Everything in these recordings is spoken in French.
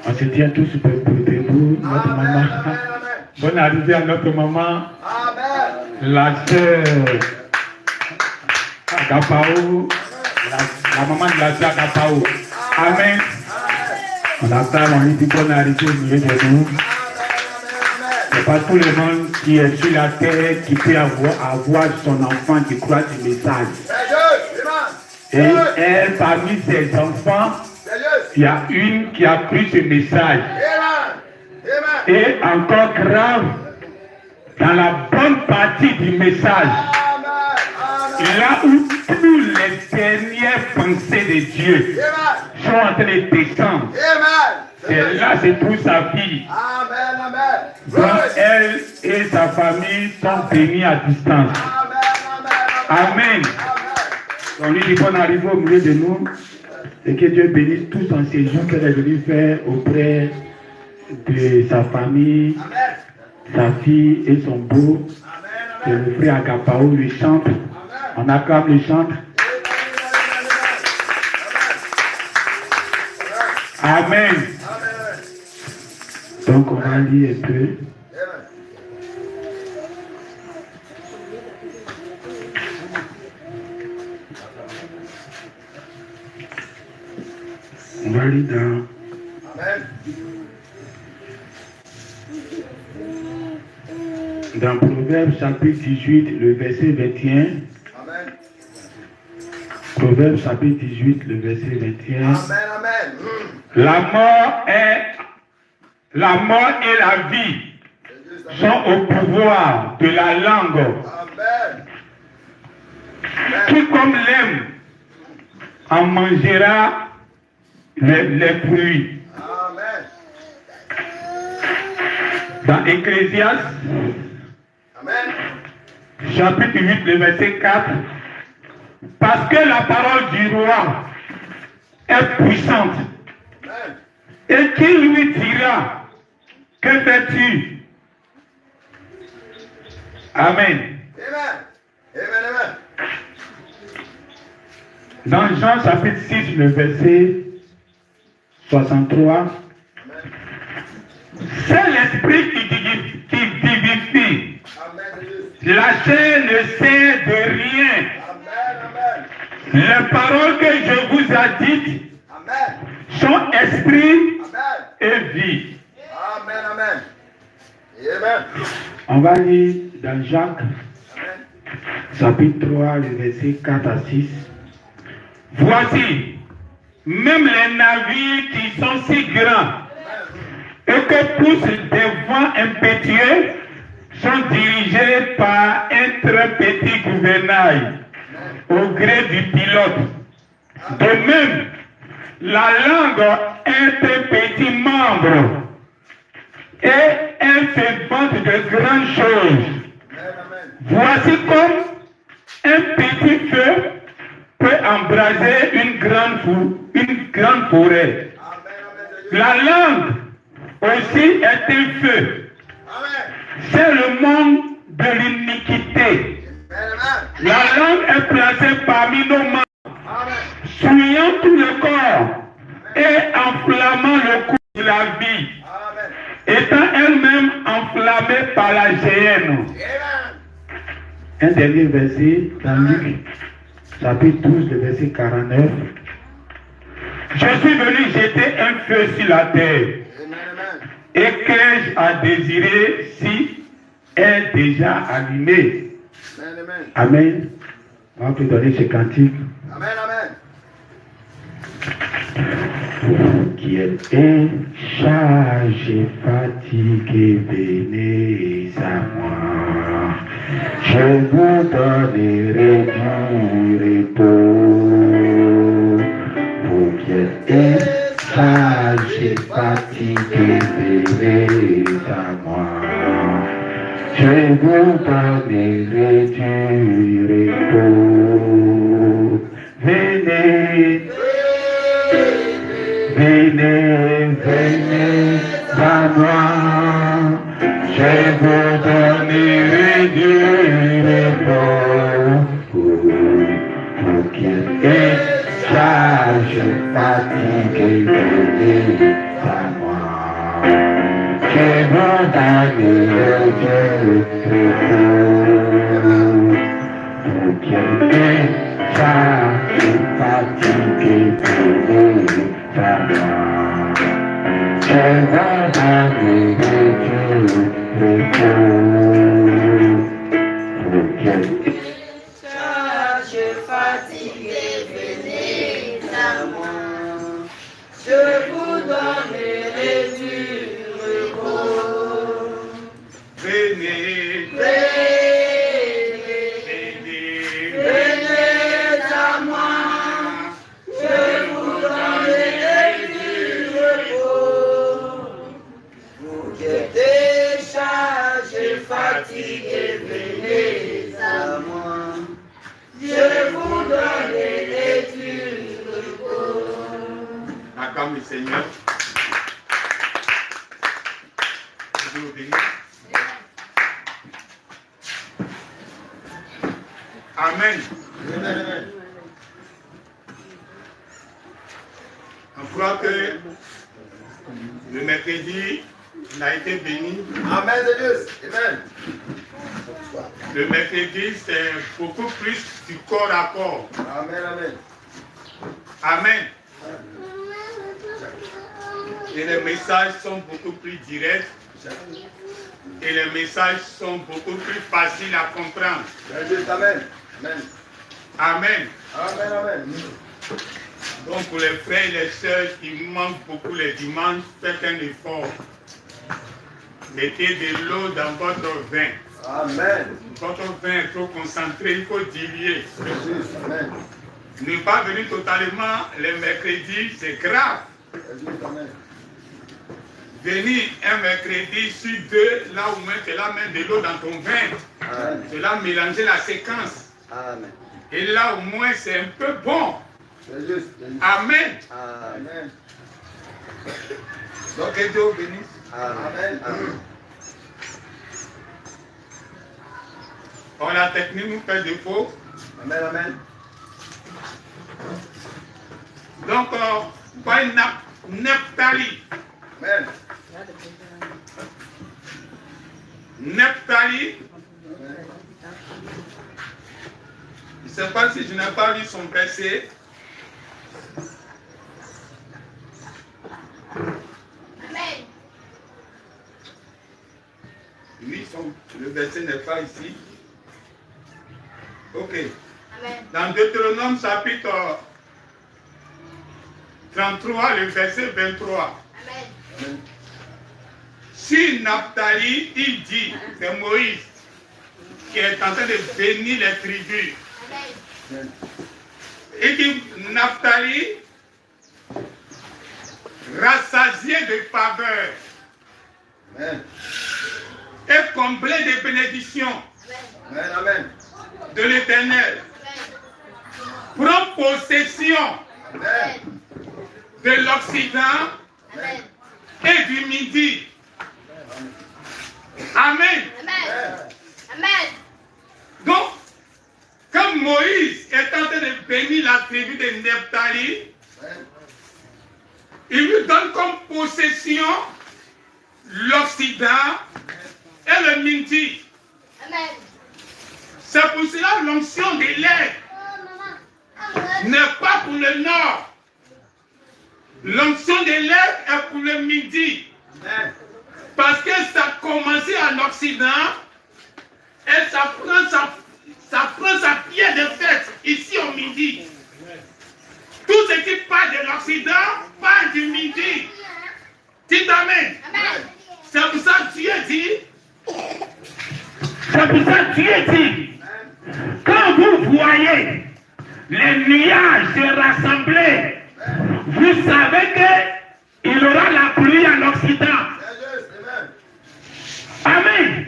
On se tient tous debout, notre maman. Bonne arrivée à notre maman, la sœur Agapao, la maman de la sœur Agapao. Amen. On acclame, on lui dit bonne arrivée au milieu de nous. C'est pas tout le monde qui est sur la terre qui peut avoir son enfant qui croit ce message. Et elle, parmi ses enfants, il y a une qui a pris ce message. Et encore grave, dans la bonne partie du message, là où tous les dernières pensées de Dieu sont en train de descendre. Et là, c'est pour sa fille. Donc, elle et sa famille sont bénis à distance. Amen. On lui dit qu'on arrive au milieu de nous et que Dieu bénisse tout son séjour qu'elle est venue faire auprès de sa famille, sa fille et son beau. Et le frère Agapao le chante. On acclame le chant. Amen. Donc on va lire un peu. On va lire dans Proverbes chapitre 18, le verset 21. Amen. Proverbes chapitre 18, le verset 21. Amen, amen. La mort et la vie sont au pouvoir de la langue. Amen. Qui comme l'aime en mangera les fruits. Amen. Dans Ecclésiaste, chapitre 8, le verset 4, parce que la parole du roi est puissante. Amen. Et qui lui dira, que fais-tu? Amen. Amen. Dans Jean chapitre 6, le verset 63, c'est l'esprit qui vivifie. La chair ne sert de rien. Les paroles que je vous ai dites sont esprit et vie. Amen. On va lire dans Jacques, chapitre 3, le verset 4 à 6. Voici, même les navires qui sont si grands et que poussent des vents impétueux sont dirigés par un très petit gouvernail au gré du pilote. De même, la langue est un petit membre et elle se vante de grandes choses. Voici comme un petit feu peut embraser une grande forêt. La langue aussi est un feu. C'est le monde de l'iniquité. La langue est placée parmi nos mains, souillant tout le corps et enflammant le cours de la vie, étant elle-même enflammée par la géhenne. Un dernier verset dans Luc, chapitre 12, le verset 49. Je suis venu jeter un feu sur la terre. Et qu'ai-je à désirer si est déjà allumé? Amen. On va te donner ce cantique. Amen. Vous qui êtes chargés, fatigués, venez à moi. Je vous donnerai du repos. Vous qui êtes chargés, fatigués, venez à moi. Je vous donnerai du repos. Venez. Venez, venez à moi, je vous donnerai du repos. Vous qui êtes chargés, fatigués, venez à moi, je vous donnerai du repos. Vous qui êtes chargés, fatigués, venez à moi. Je vous donnerai du repos. Vous qui êtes chargés, fatigués, venez à moi. Je vous donnerai du repos. venez, Venez à moi. Je vous donnerai du repos. Vous qui êtes chargés, fatigués, venez à moi. Je vous donnerai du repos. acclame le Seigneur. Dieu vous bénisse. Amen. On croit que le mercredi, on a été béni. Amen de Dieu. Amen. Le mercredi, c'est beaucoup plus du corps à corps. Amen, amen. Amen. Et les messages sont beaucoup plus directs. Et les messages sont beaucoup plus faciles à comprendre. Amen. Amen. Amen. Amen, amen. Donc pour les frères et les sœurs qui manquent beaucoup les dimanches, faites un effort. Mettez de l'eau dans votre vin. Amen. Votre vin est trop concentré, il faut diluer. Amen. Ne pas venir totalement les mercredis, c'est grave. Amen. Venir un mercredi sur deux, là où tu la main de l'eau dans ton vin. Amen. Tu l'as mélangé la séquence. Amen. Et là au moins c'est un peu bon. C'est juste. Amen. Amen. Donc que Dieu vous bénisse. Amen. Amen. On la technique nous fait défaut. Amen, amen. Donc, pas une Nephtali. Amen. Nephtali. Je ne sais pas si je n'ai pas lu son verset. Amen. Oui, le verset n'est pas ici. Ok. Amen. Dans Deutéronome chapitre 33, le verset 23. Amen. Si Naphtali, il dit, c'est Moïse qui est en train de bénir les tribus. Amen. Il dit, Naphtali, rassasié de faveur Amen. et comblé de bénédictions Amen, amen. de l'Éternel, prend possession Amen. de l'Occident Amen. et du Midi. Amen. Amen. Amen. Donc, quand Moïse est en train de bénir la tribu de Nephtali, il lui donne comme possession l'Occident et le Midi. Amen. C'est pour cela l'onction de l'air n'est pas pour le nord. L'onction de l'air est pour le Midi. Amen. Parce que ça a commencé en Occident et ça prend sa pierre de fête ici au Midi. Tout ce qui part de l'Occident part du Midi. Dites Amen. Amen. C'est pour ça que Dieu dit. C'est pour ça que Dieu dit. Quand vous voyez les nuages se rassembler, vous savez qu'il y aura la pluie en Occident. Amen.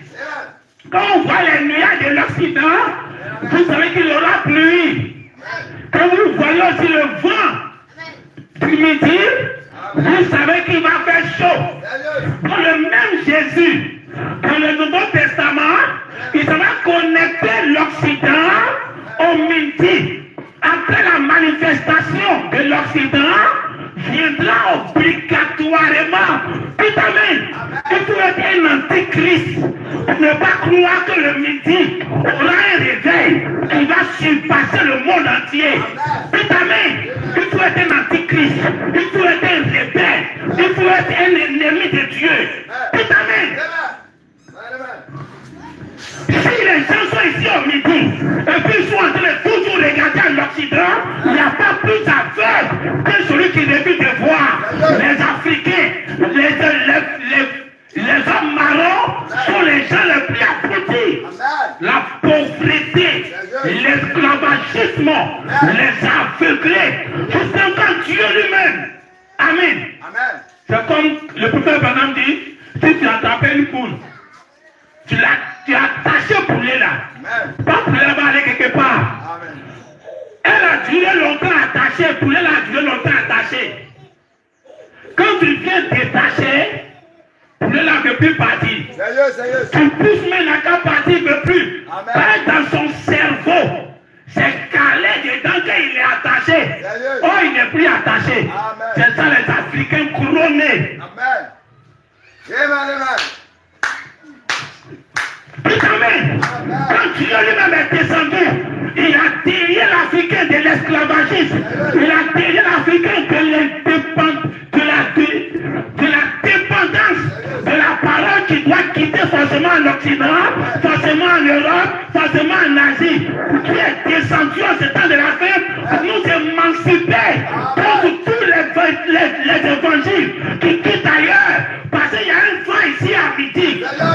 Quand on voit les nuages de l'Occident, vous savez qu'il y aura pluie. Quand vous voyez aussi le vent du Midi, vous savez qu'il va faire chaud. Dans le même Jésus, dans le Nouveau Testament, il va connecter l'Occident au Midi. Après la manifestation de l'Occident, viendra obligatoirement. Putain, amen. Il faut être un antichrist. Ne pas croire que le Midi aura un réveil qui va surpasser le monde entier. Putain, amen. Il faut être un antichrist. Il faut être un rebelle. Il faut être un ennemi de Dieu. Putain, amen. Si les gens sont ici au Midi, et puis ils sont en train de toujours regarder à l'Occident, il n'y a pas plus aveugle que celui qui refuse de voir. Les Africains, les hommes marrons sont les gens les plus abrutis. La pauvreté, l'esclavagisme, les aveuglés, tout ça quand Dieu lui-même. Amen. C'est comme le prophète Branham dit, si tu attrapes une poule, tu as attaché le poulet là. Pas le poulet va aller quelque part. Elle a duré longtemps attachée, le poulet là a duré longtemps attaché. Quand tu viens détacher, le poulet là ne peut plus partir. Tu pousses mais la qu'à partir ne peut plus. Dans son cerveau, c'est calé dedans qu'il est attaché. Oh, il n'est plus attaché. C'est ça les Africains couronnés. Amen. Quand Dieu lui-même est descendu, il a tiré l'Africain de l'esclavagisme. Il a tiré l'Africain de la dépendance de la parole qui doit quitter forcément en Occident, forcément en Europe, forcément en Asie. Qui est descendu en ce temps de la fête pour nous émanciper contre tous les évangiles qui quittent ailleurs. Parce qu'il y a un vent ici à Midi,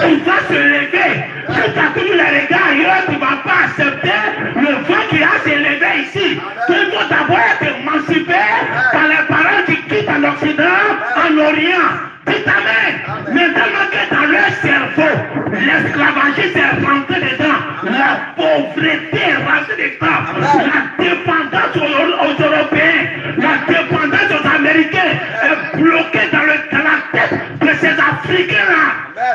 il va se lever. Si tu as toujours les regards ailleurs, tu ne vas pas accepter le vent qui a se levé ici. Tu dois d'abord être émancipé par les paroles qui quittent en Occident, en Orient. Dites Amen. Mais tellement que dans leur cerveau, l'esclavagisme est rentré dedans, la pauvreté est rentrée dedans, la dépendance aux Européens, la dépendance aux Américains est bloquée dans la tête de ces Africains-là.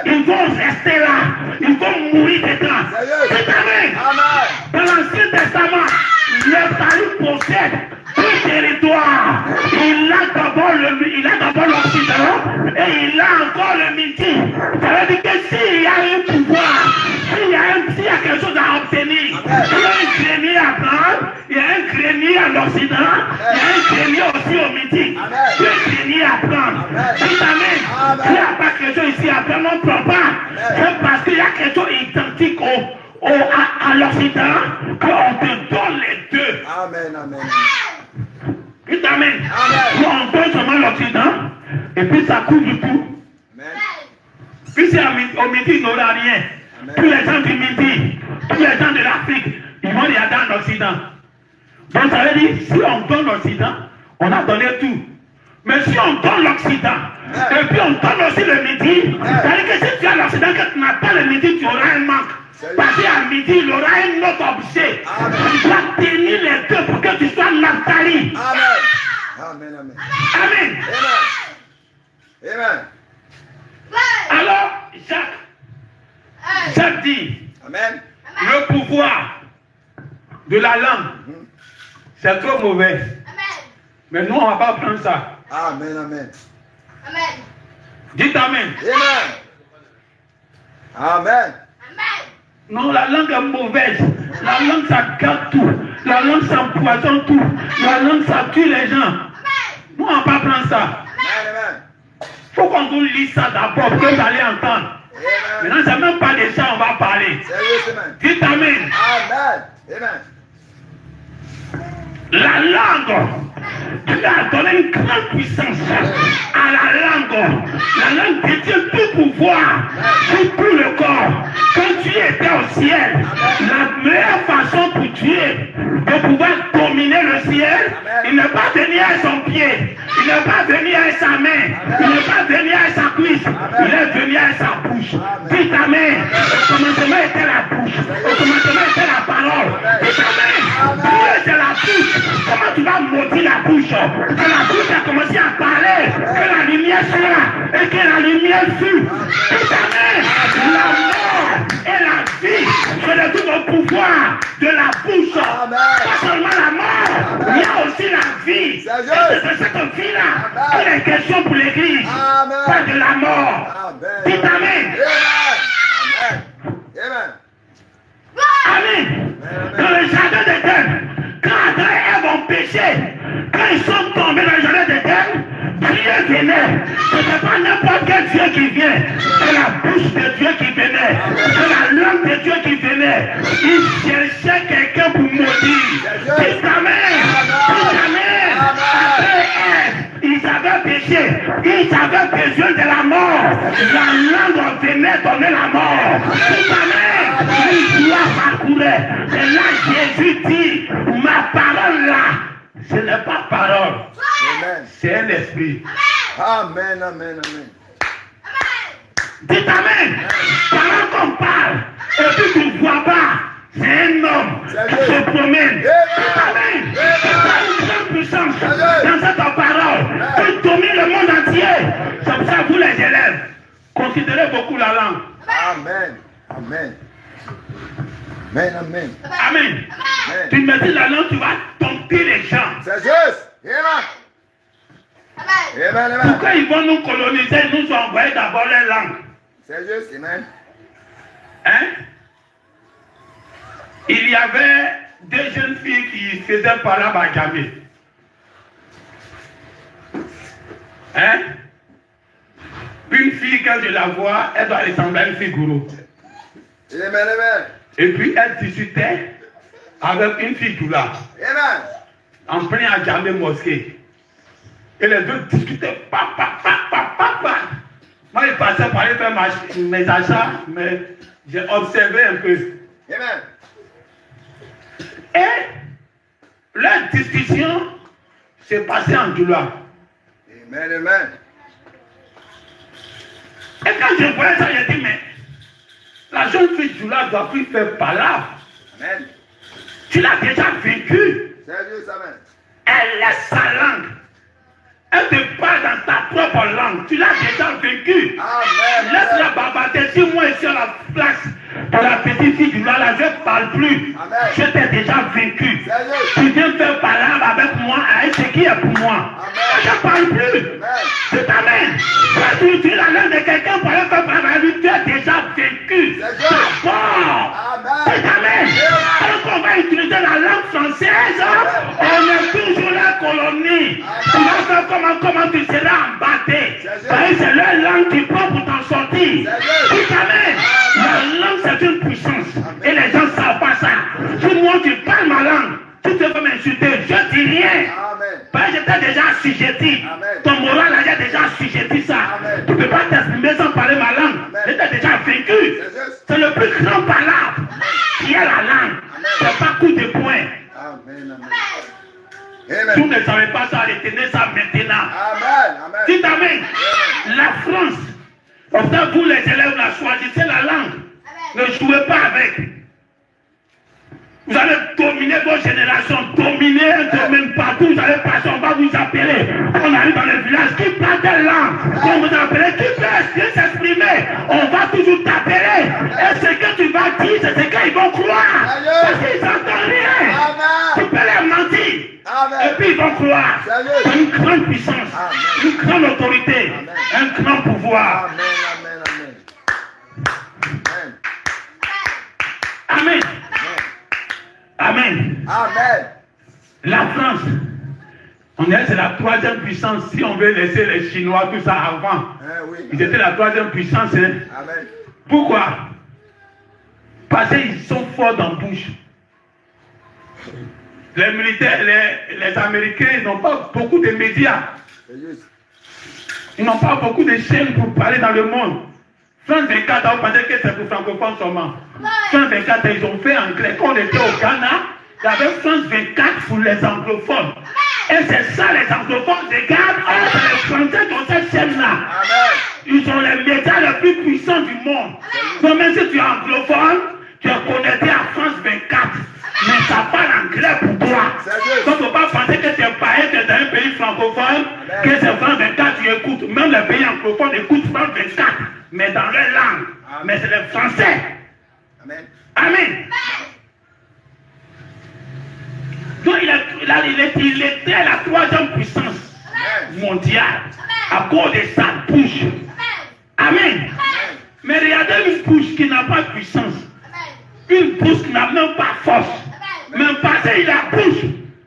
Ils vont rester là, ils vont mourir dedans. Dites Amen. Dans l'Ancien Testament, le salut possède tout territoire. Il a d'abord l'Occident et il a encore le Midi. Ça veut dire que s'il y a un pouvoir, s'il y a quelque chose à obtenir, il y a un grenier à prendre, il y a un grenier à l'Occident, il y a un grenier aussi au Midi. Il y a un grenier à prendre. Dites Amen. S'il n'y a pas quelque chose ici à prendre, on ne prend pas. C'est parce qu'il y a quelque chose identique à l'Occident qu'on te donne les deux. Amen. Dites Amen. On donne seulement l'Occident et puis ça couvre tout. Puis c'est au Midi, il n'aura rien. Tous les gens du Midi, tous les gens de l'Afrique, ils vont regarder en Occident. Donc ça veut dire, si on donne l'Occident, on a donné tout. Mais si on donne l'Occident, et puis on donne aussi le Midi, ça veut dire que si tu as l'Occident, que tu n'as pas le Midi, tu auras un manque. Parce qu'à Midi, il aura un autre objet. Tu dois tenir les deux pour que tu sois Naphtali. Amen. Alors, Jacques dit, Amen. le pouvoir de la langue, c'est trop mauvais. Mais nous, on ne va pas prendre ça. Amen. Dites Amen. Amen. Non, la langue est mauvaise. La langue, ça gâte tout. La langue, ça empoisonne tout. La langue, ça tue les gens. Nous, on ne va pas prendre ça. Il faut qu'on vous lise ça d'abord pour que vous allez entendre. Maintenant, c'est même pas de ça on va parler. Dites Amen. Amen. La langue Tu as donné une grande puissance à la langue. La langue détient tout pouvoir sur tout le corps. Quand tu étais au ciel, la meilleure façon pour Dieu de pouvoir dominer le ciel, il n'est pas venu à son pied, il n'est pas venu à sa main, il n'est pas venu à sa cuisse, il est venu à sa bouche. Dites amen. Au commencement était la bouche, au commencement était la parole. Dites amen. Dieu c'est la bouche. Comment tu vas maudire la bouche? Quand la bouche a commencé à parler, que la lumière soit et que la lumière fut. Dites amen. La mort et la vie, je le dis au pouvoir de la bouche. Pas seulement la mort, il y a aussi la vie. Et c'est de cette vie-là qu'il est question pour l'église. Pas de la mort. Dites amen. Amen. Dans le jardin d'Éden, quand Adam et Ève ont péché, quand ils sont tombés dans le jardin d'Éden, Dieu venait. Ce n'est pas n'importe quel Dieu qui vient. C'est la bouche de Dieu qui venait. C'est la langue de Dieu qui venait. Il cherchait quelqu'un pour maudire. Dites amen. Dites amen. Après Ève, ils avaient péché. Ils avaient besoin de la mort. La langue venait donner la mort. Dites amen. Une gloire parcourait. Et là, Jésus dit, ma parole là, ce n'est pas parole. C'est un esprit. Amen, amen, amen. Dites amen. Pendant qu'on parle, et puis tu ne vois pas, c'est un homme qui se promène. Dites amen. Tu as une grande puissance dans cette parole. Tu domines le monde entier. C'est pour ça que vous les élèves, considérez beaucoup la langue. Amen, amen. Amen, amen. Amen. Tu maîtrises la langue, tu vas dompter les gens. C'est juste. Amen. Amen, amen. Pourquoi ils vont nous coloniser, nous envoyer d'abord les langues? C'est juste, amen. Hein? Il y avait deux jeunes filles qui faisaient parler à Djamé. Hein? Une fille, quand je la vois, elle doit ressembler à une fille gourou. Amen, amen. Et puis elle discutait avec une fille doula. Amen. En plein à Djamé mosquée. Et les deux discutaient. Papa. Moi, je passais par aller faire mes achats, mais j'ai observé un peu. Amen. Et leur discussion s'est passée en douleur. Amen, amen. Et quand je voyais ça, j'ai dit, mais la jeune fille douleur doit plus faire palabre. Amen. Tu l'as déjà vécu. C'est juste, amen. Elle est sa langue. Elle te parle dans ta propre langue. Tu l'as déjà vécu. Amen. Laisse-la bavarder. Si moi je suis à la place de la petite fille du là, je ne parle plus. Amen. Je t'ai déjà vécu. C'est juste. Tu viens faire palabre avec moi, avec ce qui est pour moi. Amen. Je ne parle plus. Amen. Je t'amène. Quand tu utilises la langue de quelqu'un pour aller faire palabre avec lui, tu as déjà vécu. C'est juste. D'abord. Amen. Je t'amène. Alors qu'on va utiliser la langue française, on est toujours la colonie. Tu vas faire comment tu seras embatté. Parce que c'est leur langue qui prend pour t'en sortir. Tu t'amènes. La langue c'est une puissance. Et les gens ne savent pas ça. Si moi tu parles ma langue, tu te veux m'insulter, je dis rien. Amen. Parce que j'étais déjà assujetti. Ton moral a déjà assujetti ça. Amen. Tu ne peux pas t'exprimer sans parler ma langue. J'étais déjà vécu. C'est le plus grand palabre qui est la langue. C'est pas coup de poing. Amen, amen. Vous Amen. ne savez pas ça, retenez ça maintenant. Amen, amen. Dites amen. La France, enfin vous les élèves, là, choisissez la langue. Ne jouez pas avec. Vous allez dominer vos générations, dominer un domaine partout. Vous allez passer, on va vous appeler. On arrive dans le village, qui parle de langue? On vous appelle, qui peut s'exprimer? On va toujours t'appeler. Et ce que tu vas dire, c'est ce qu'ils vont croire. Parce qu'ils n'entendent rien. Tu Amen. peux leur mentir. Et Amen. puis ils vont croire. C'est une grande puissance, une grande autorité, un grand pouvoir. Amen, amen, amen. Amen. Amen. Amen. Amen. La France, c'est la troisième puissance. Si on veut laisser les Chinois, tout ça avant, Oui. ils étaient la troisième puissance. Hein. Amen. Pourquoi? Parce qu'ils sont forts dans la bouche. Les militaires, les Américains, ils n'ont pas beaucoup de médias. C'est juste. Ils n'ont pas beaucoup de chaînes pour parler dans le monde. France 24, on pensait que c'est pour francophones seulement. France 24, ils ont fait anglais. Quand on était au Ghana, il y avait France 24 pour les anglophones. Et c'est ça, les anglophones regardent. Oh, c'est les Français qui ont cette chaîne-là. Amen. Ils sont les médias les plus puissants du monde. Donc même si tu es anglophone, tu es connecté à France 24. Mais ça parle anglais pour toi. Donc il ne faut pas penser que tu es pareil, que tu es dans un pays francophone, que c'est France 24 tu écoutes. Même les pays anglophones écoutent France 24, mais dans leur langue. Mais c'est les Français. Amen. Amen. Donc il était la troisième puissance mondiale à cause de sa bouche. Amen. Mais regardez une bouche qui n'a pas de puissance. Une bouche qui n'a même pas force. Même pas c'est la bouche.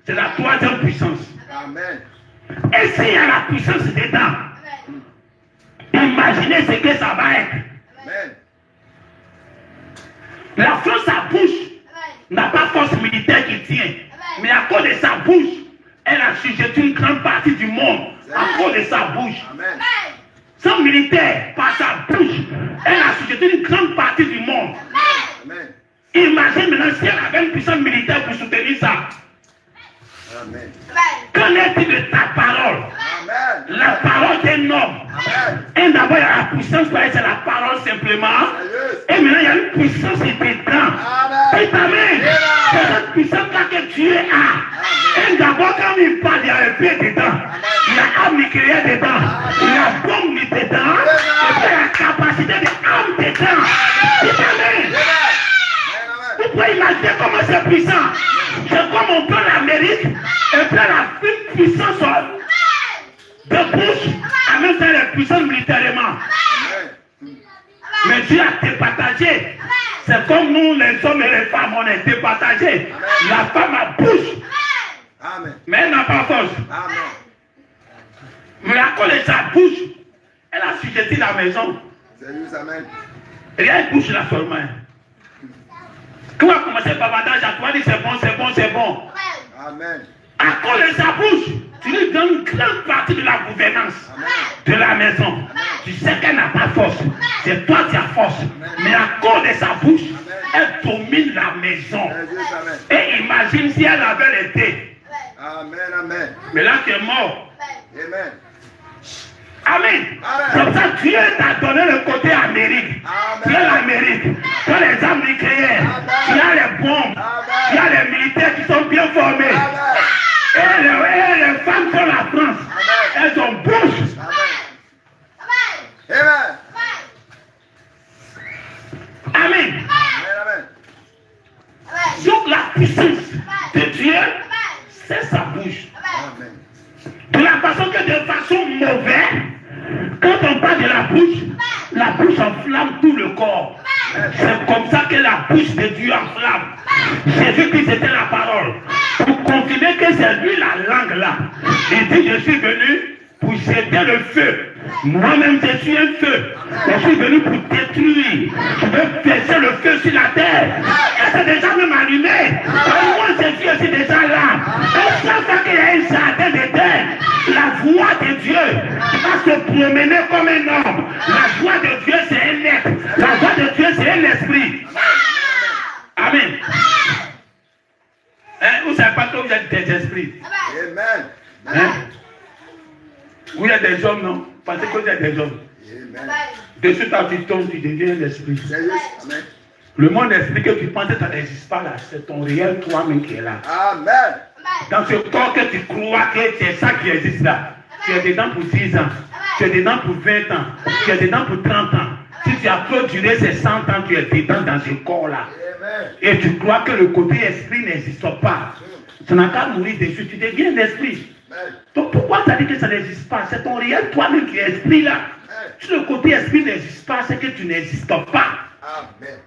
C'est la troisième puissance. Amen. Et s'il y a la puissance dedans, imaginez ce que ça va être. Amen. La France, sa bouche, n'a pas force militaire qui tient. Mais à cause de sa bouche, elle a sujeté une grande partie du monde. À cause de sa bouche. Amen. Sans militaire, par sa bouche, elle a sujeté une grande partie du monde. Amen. Imagine maintenant si elle avait une puissance militaire pour soutenir ça. Amen. Qu'en est-il de ta parole? Amen. La parole d'un homme. Amen. Et d'abord, il y a la puissance, c'est la parole simplement. Et maintenant, il y a une puissance dedans. Amen. Et amen. C'est cette puissance-là que Dieu a. Et d'abord, quand il parle, il y a un peu dedans. Il y a âme nucléaire dedans. Il y a bombe dedans. Et puis, il y a la capacité de âme dedans. Et amen. Vous pouvez imaginer comment c'est puissant. C'est comme on prend l'Amérique et prend la puissance de bouche, en même temps la puissance militairement. Mais Dieu a départagé. C'est comme nous, les hommes et les femmes, on est départagés. La femme a bouche, Amen. mais elle n'a pas force. Amen. Mais à cause de sa bouche, elle a sujeté la maison. C'est juste. Amen. Rien ne bouche là seulement. Quand on va commencer par bandage à toi, dit c'est bon, c'est bon, c'est bon. Amen. À cause de sa bouche, tu lui donnes une grande partie de la gouvernance de la maison. Tu sais qu'elle n'a pas force. C'est toi qui as force. Mais à cause de sa bouche, elle domine la maison. C'est juste. Amen. Et imagine si elle avait été. Amen. Amen. Mais là, tu es mort. Amen. Amen. C'est pour ça que Dieu t'a donné le côté Amérique. Tu as l'Amérique. Tu as les armes nucléaires. Tu as les bombes. Tu as les militaires qui sont bien formés. Et les femmes sont la France. Elles ont bouche. Amen. Amen. Amen. Donc la puissance de Dieu, c'est sa bouche. Amen. De la façon que de façon mauvaise, quand on parle de la bouche enflamme tout le corps. C'est comme ça que la bouche de Dieu enflamme. Jésus-Christ était la parole. Pour confirmer que c'est lui la langue là. Il dit, je suis venu pour jeter le feu. Moi-même, je suis un feu. Je suis venu pour détruire. Je veux baisser le feu sur la terre. Et c'est déjà même allumé. Et moi, je suis aussi déjà là. Et chaque fois qu'il y a un jardin de terre, la voix de Dieu va se promener comme un homme. La voix de Dieu, c'est un être. La voix de Dieu, c'est un esprit. Amen. Hein, vous ne savez pas que vous êtes des esprits. Amen. Hein? Vous êtes des hommes, non? Parce que vous êtes des hommes. Amen. De ce temps tu tombes, tu deviens un esprit. C'est juste. Amen. Le monde esprit que tu penses que ça n'existe pas là, c'est ton réel toi-même qui est là. Amen. Dans ce corps que tu crois que c'est ça qui existe là. Tu es dedans pour 10 ans. Tu es dedans pour 20 ans. Tu es dedans pour 30 ans. Si tu as trop duré ces 100 ans, tu es dedans dans ce corps-là. Amen. Et tu crois que le côté esprit n'existe pas. Ça n'a qu'à mourir dessus. Tu deviens un esprit. Donc pourquoi tu as dit que ça n'existe pas? C'est ton réel toi-même qui est esprit là. Si le côté esprit n'existe pas, c'est que tu n'existes pas. Amen.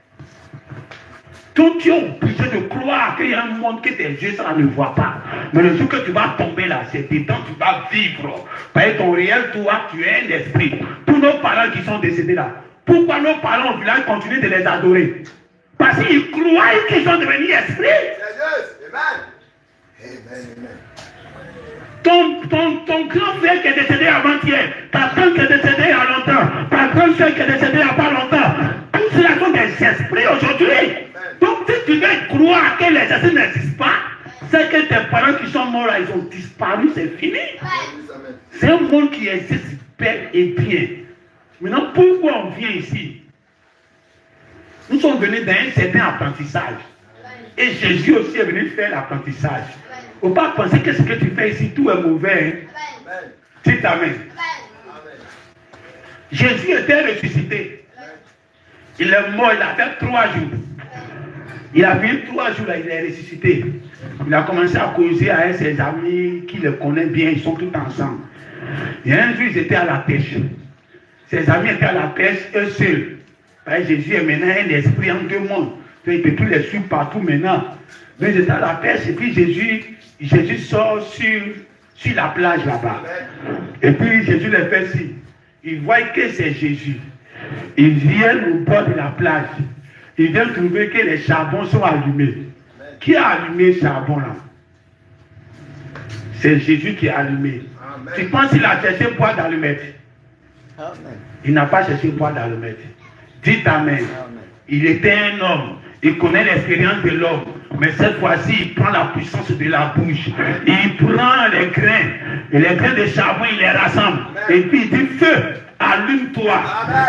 Donc tu es obligé de croire qu'il y a un monde que tes yeux ça ne voit pas. Mais le jour que tu vas tomber là, c'est dedans que tu vas vivre. Parce que ton réel toi, tu es un esprit. Tous nos parents qui sont décédés là, pourquoi nos parents au village continuent de les adorer? Parce qu'ils croient qu'ils sont devenus esprits. C'est juste. Amen. Ton grand frère qui est décédé avant-hier, ta tante qui est décédée il y a longtemps, ta grande soeur qui est décédée il n'y a pas longtemps, tout cela sont des esprits aujourd'hui. Donc si tu veux croire que les esprits n'existent pas, c'est que tes parents qui sont morts là, ils ont disparu, c'est fini. C'est un monde qui existe bel et bien. Maintenant, pourquoi on vient ici? Nous sommes venus dans un certain apprentissage. Et Jésus aussi est venu faire l'apprentissage. Il ne faut pas penser que ce que tu fais ici, tout est mauvais. Hein? Dis amen. Jésus était ressuscité. Il est mort, il a fait 3 jours. Il a fait 3 jours, là, il est ressuscité. Il a commencé à causer avec ses amis qui le connaissent bien, ils sont tous ensemble. Et un jour, ils étaient à la pêche. Ses amis étaient à la pêche, eux seuls. Jésus est maintenant un esprit en 2 mondes. Il peut plus les suivre partout maintenant. Mais ils étaient à la pêche et puis Jésus sort sur la plage là-bas. Et puis Jésus les fait ci. Il voit que c'est Jésus. Il vient au bord de la plage. Il vient trouver que les charbons sont allumés. Qui a allumé le charbon là? C'est Jésus qui a allumé. Amen. Tu penses qu'il a cherché bois d'allumette? Il n'a pas cherché bois d'allumette. Dites amen. Amen. Il était un homme. Il connaît l'expérience de l'homme. Mais cette fois-ci, il prend la puissance de la bouche. Il prend les grains. Et les grains de charbon, il les rassemble. Amen. Et puis il dit, feu, allume-toi.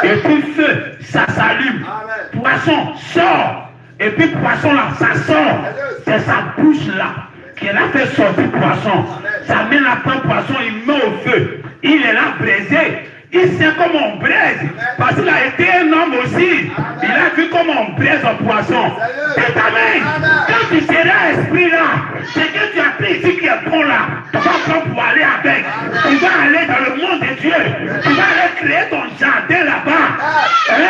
Et puis feu, ça s'allume. Poisson, sort. Et puis poisson là, ça sort. C'est sa bouche là qui l'a fait sortir poisson. Ça met la poisson, il met au feu. Il est là braisé. Il sait comment on braise. Parce qu'il a été un homme aussi. Il a vu comment on braise un poisson. C'est amen. Quand tu seras esprit là, c'est que tu as pris ici qui est bon là. Tu vas prendre pour aller avec. Tu vas aller dans le monde de Dieu. Tu vas aller créer ton jardin là-bas.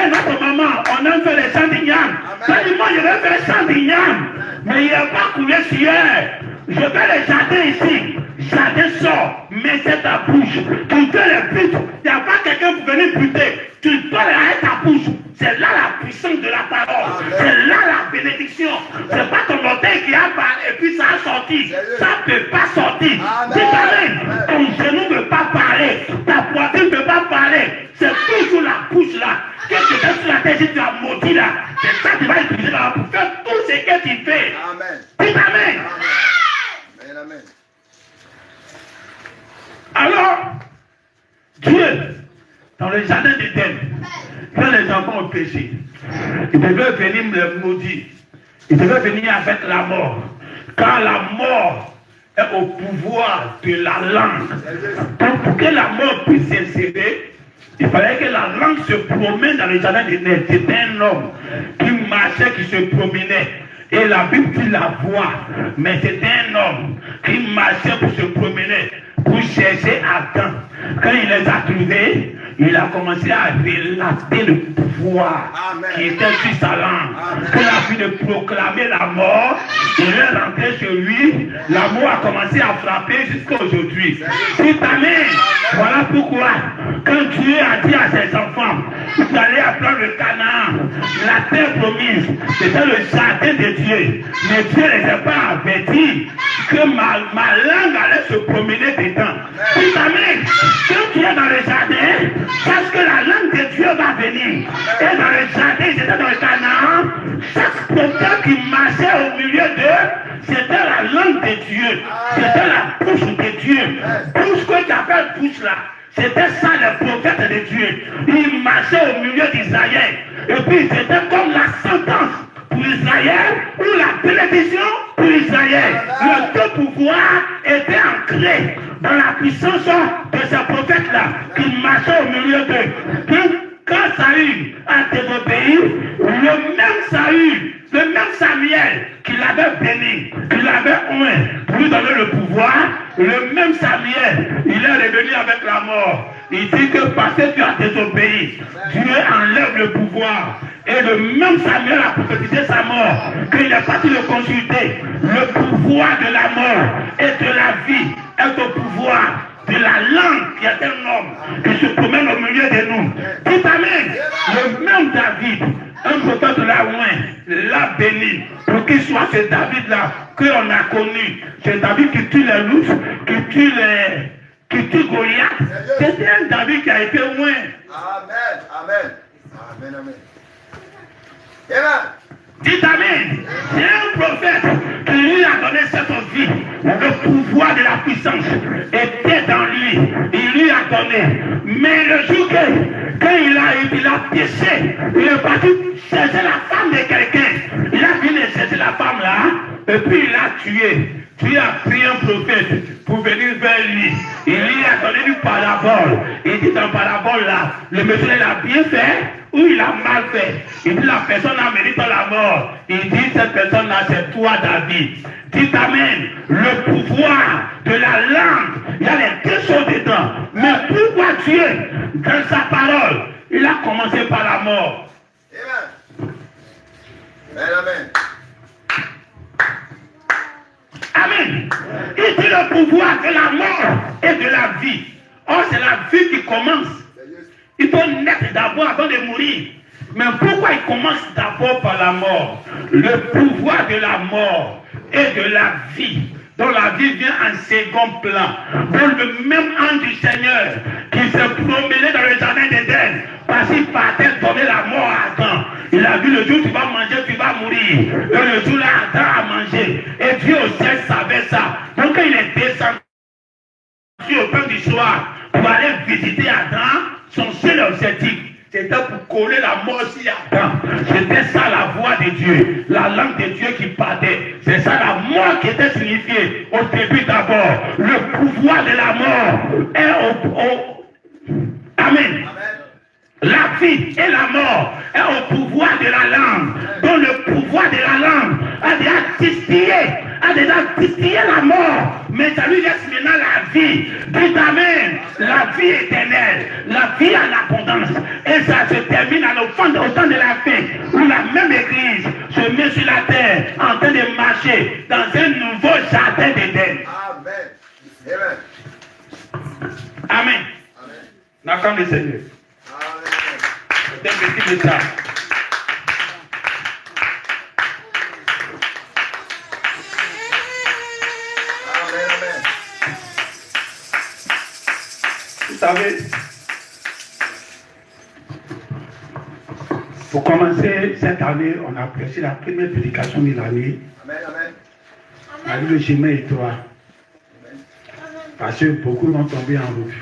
Notre maman, on aime faire les champs d'igname. Quand il dit, moi je vais faire champs d'igname. Mais il n'est pas coulé sur eux. Je fais le jardin ici. Jardin sort, mets ta bouche. Tu fais les buts. Il n'y a pas quelqu'un pour venir buter. Tu dois avec ta bouche. C'est là la puissance de la parole. C'est là la bénédiction. C'est pas ton orteil qui a parlé et puis ça a sorti. Ça ne peut pas sortir. C'est pareil. Ton genou ne peut pas parler. Ta poitrine ne peut pas parler. C'est toujours la bouche là. Qu'est-ce que tu as sur la tête si tu as maudit là? C'est ça que tu vas utiliser là pour faire tout ce que tu fais. Amen. Dis amen. Amen. Alors, Dieu, dans le jardin d'Éden, quand les enfants ont péché, ils devaient venir me maudire. Ils devaient venir avec la mort. Car la mort est au pouvoir de la langue. Donc, pour que la mort puisse s'insérer, il fallait que la langue se promène dans le jardin d'Éden. C'était un homme qui marchait, qui se promenait. Et la Bible dit la voix, mais c'était un homme qui marchait pour se promener, pour chercher Adam. Quand il les a trouvés, il a commencé à relater le pouvoir qui était sur sa langue. Quand il a fini de proclamer la mort, il est rentré chez lui, la mort a commencé à frapper jusqu'à aujourd'hui. C'est amen. Voilà pourquoi, quand Dieu a dit à ses enfants, vous allez apprendre le Canaan, la terre promise, c'était le jardin de Dieu. Mais Dieu ne les a pas avertis que ma langue allait se promener dedans. C'est amen. Quand tu es dans le jardin, parce que la langue de Dieu va venir. Et dans le jardin, c'était dans le Canaan, chaque prophète qui marchait au milieu d'eux, c'était la langue de Dieu. C'était la bouche de Dieu. Tout ce que tu appelles bouche là, c'était ça le prophète de Dieu. Il marchait au milieu d'Israël. Et puis c'était comme la sentence pour Israël ou la bénédiction pour Israël. Le deux pouvoirs étaient ancrés dans la puissance de ce prophète-là qui marchait au milieu d'eux. Quand Saül a désobéi, le même Saül, le même Samuel qui l'avait béni, qui l'avait oint, pour lui donner le pouvoir, le même Samuel, il est revenu avec la mort. Il dit que parce que tu as désobéi, Dieu enlève le pouvoir. Et le même Samuel a prophétisé sa mort, qu'il est parti le consulter. Le pouvoir de la mort et de la vie est au pouvoir de la langue qui est un homme qui se promène au milieu de nous. Dites amen. Le même David, un prophète l'a oint, l'a béni, pour qu'il soit ce David-là qu'on a connu. C'est David qui tue les loups, qui tue Goliath. C'était un David qui a été loin. Amen. Amen. Amen. Amen. Amen. Dites Amen. C'est un prophète qui lui a donné cette vie. Le pouvoir de la puissance était dans lui. Il lui a donné. Mais le jour quand il a péché, il est parti chercher la femme de quelqu'un. Il a fini de chercher la femme là. Et puis il l'a tué. Dieu a pris un prophète pour venir vers lui. Il lui a donné une parabole. Il dit dans la parabole là, le monsieur l'a bien fait ou il a mal fait. Il dit la personne a mérité la mort. Il dit cette personne là c'est toi David. Dites Amen. Le pouvoir de la langue, il y a les deux choses dedans. Mais pourquoi Dieu, dans sa parole, il a commencé par la mort? Amen. Amen. Amen. Amen. Il dit le pouvoir de la mort et de la vie. Or, c'est la vie qui commence. Il faut naître d'abord avant de mourir. Mais pourquoi il commence d'abord par la mort? Le pouvoir de la mort et de la vie. Donc la vie vient en second plan. Donc le même ange du Seigneur qui se promenait dans le jardin d'Éden, parce qu'il partait donner la mort à Adam. Il a vu le jour où tu vas manger, tu vas mourir. Et le jour là, Adam a mangé. Et Dieu au ciel savait ça. Donc quand il est descendu au pain du soir pour aller visiter Adam, son seul objectif, c'était pour coller la mort sur Adam. C'était ça la voix de Dieu, la langue de Dieu qui partait. C'est ça la mort qui était signifiée au début d'abord. Le pouvoir de la mort est Amen. La vie et la mort est au pouvoir de la langue. Donc le pouvoir de la langue a déjà distillé la mort. Mais ça lui laisse maintenant la vie. Dites Amen. La vie éternelle, la vie en abondance. Et ça se termine au temps de la fin, où la même église se met sur la terre en train de marcher dans un nouveau jardin d'Éden. Amen. Amen. N'accorde le Seigneur. C'est un petit message. Vous savez, pour commencer cette année, on a prêché la première prédication de l'année. On a vu le chemin étroit. Parce que beaucoup vont tomber en route.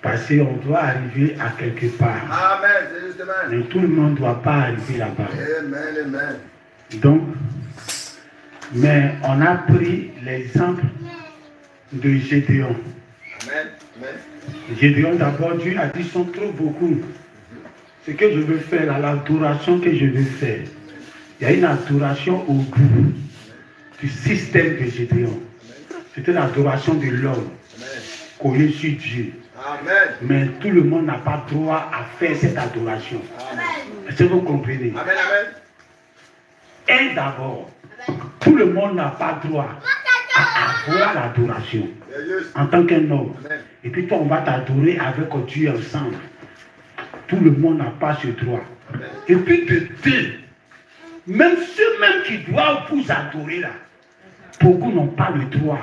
Parce qu'on doit arriver à quelque part. Amen, c'est justement. Mais tout le monde ne doit pas arriver là-bas. Amen. Donc, mais on a pris l'exemple de Gédéon. Amen. Gédéon d'abord, Dieu a dit, sont trop beaucoup. Ce que je veux faire, l'adoration que je veux faire, il y a une adoration au bout du système de Gédéon. C'était l'adoration de l'homme, collé sur Dieu. Amen. Mais tout le monde n'a pas droit à faire cette adoration. Est-ce que vous comprenez? Amen. Et d'abord, tout le monde n'a pas droit à avoir l'adoration en tant qu'un homme. Et puis toi, on va t'adorer avec Dieu ensemble. Tout le monde n'a pas ce droit. Et puis de deux, même ceux-mêmes qui doivent vous adorer là, beaucoup n'ont pas le droit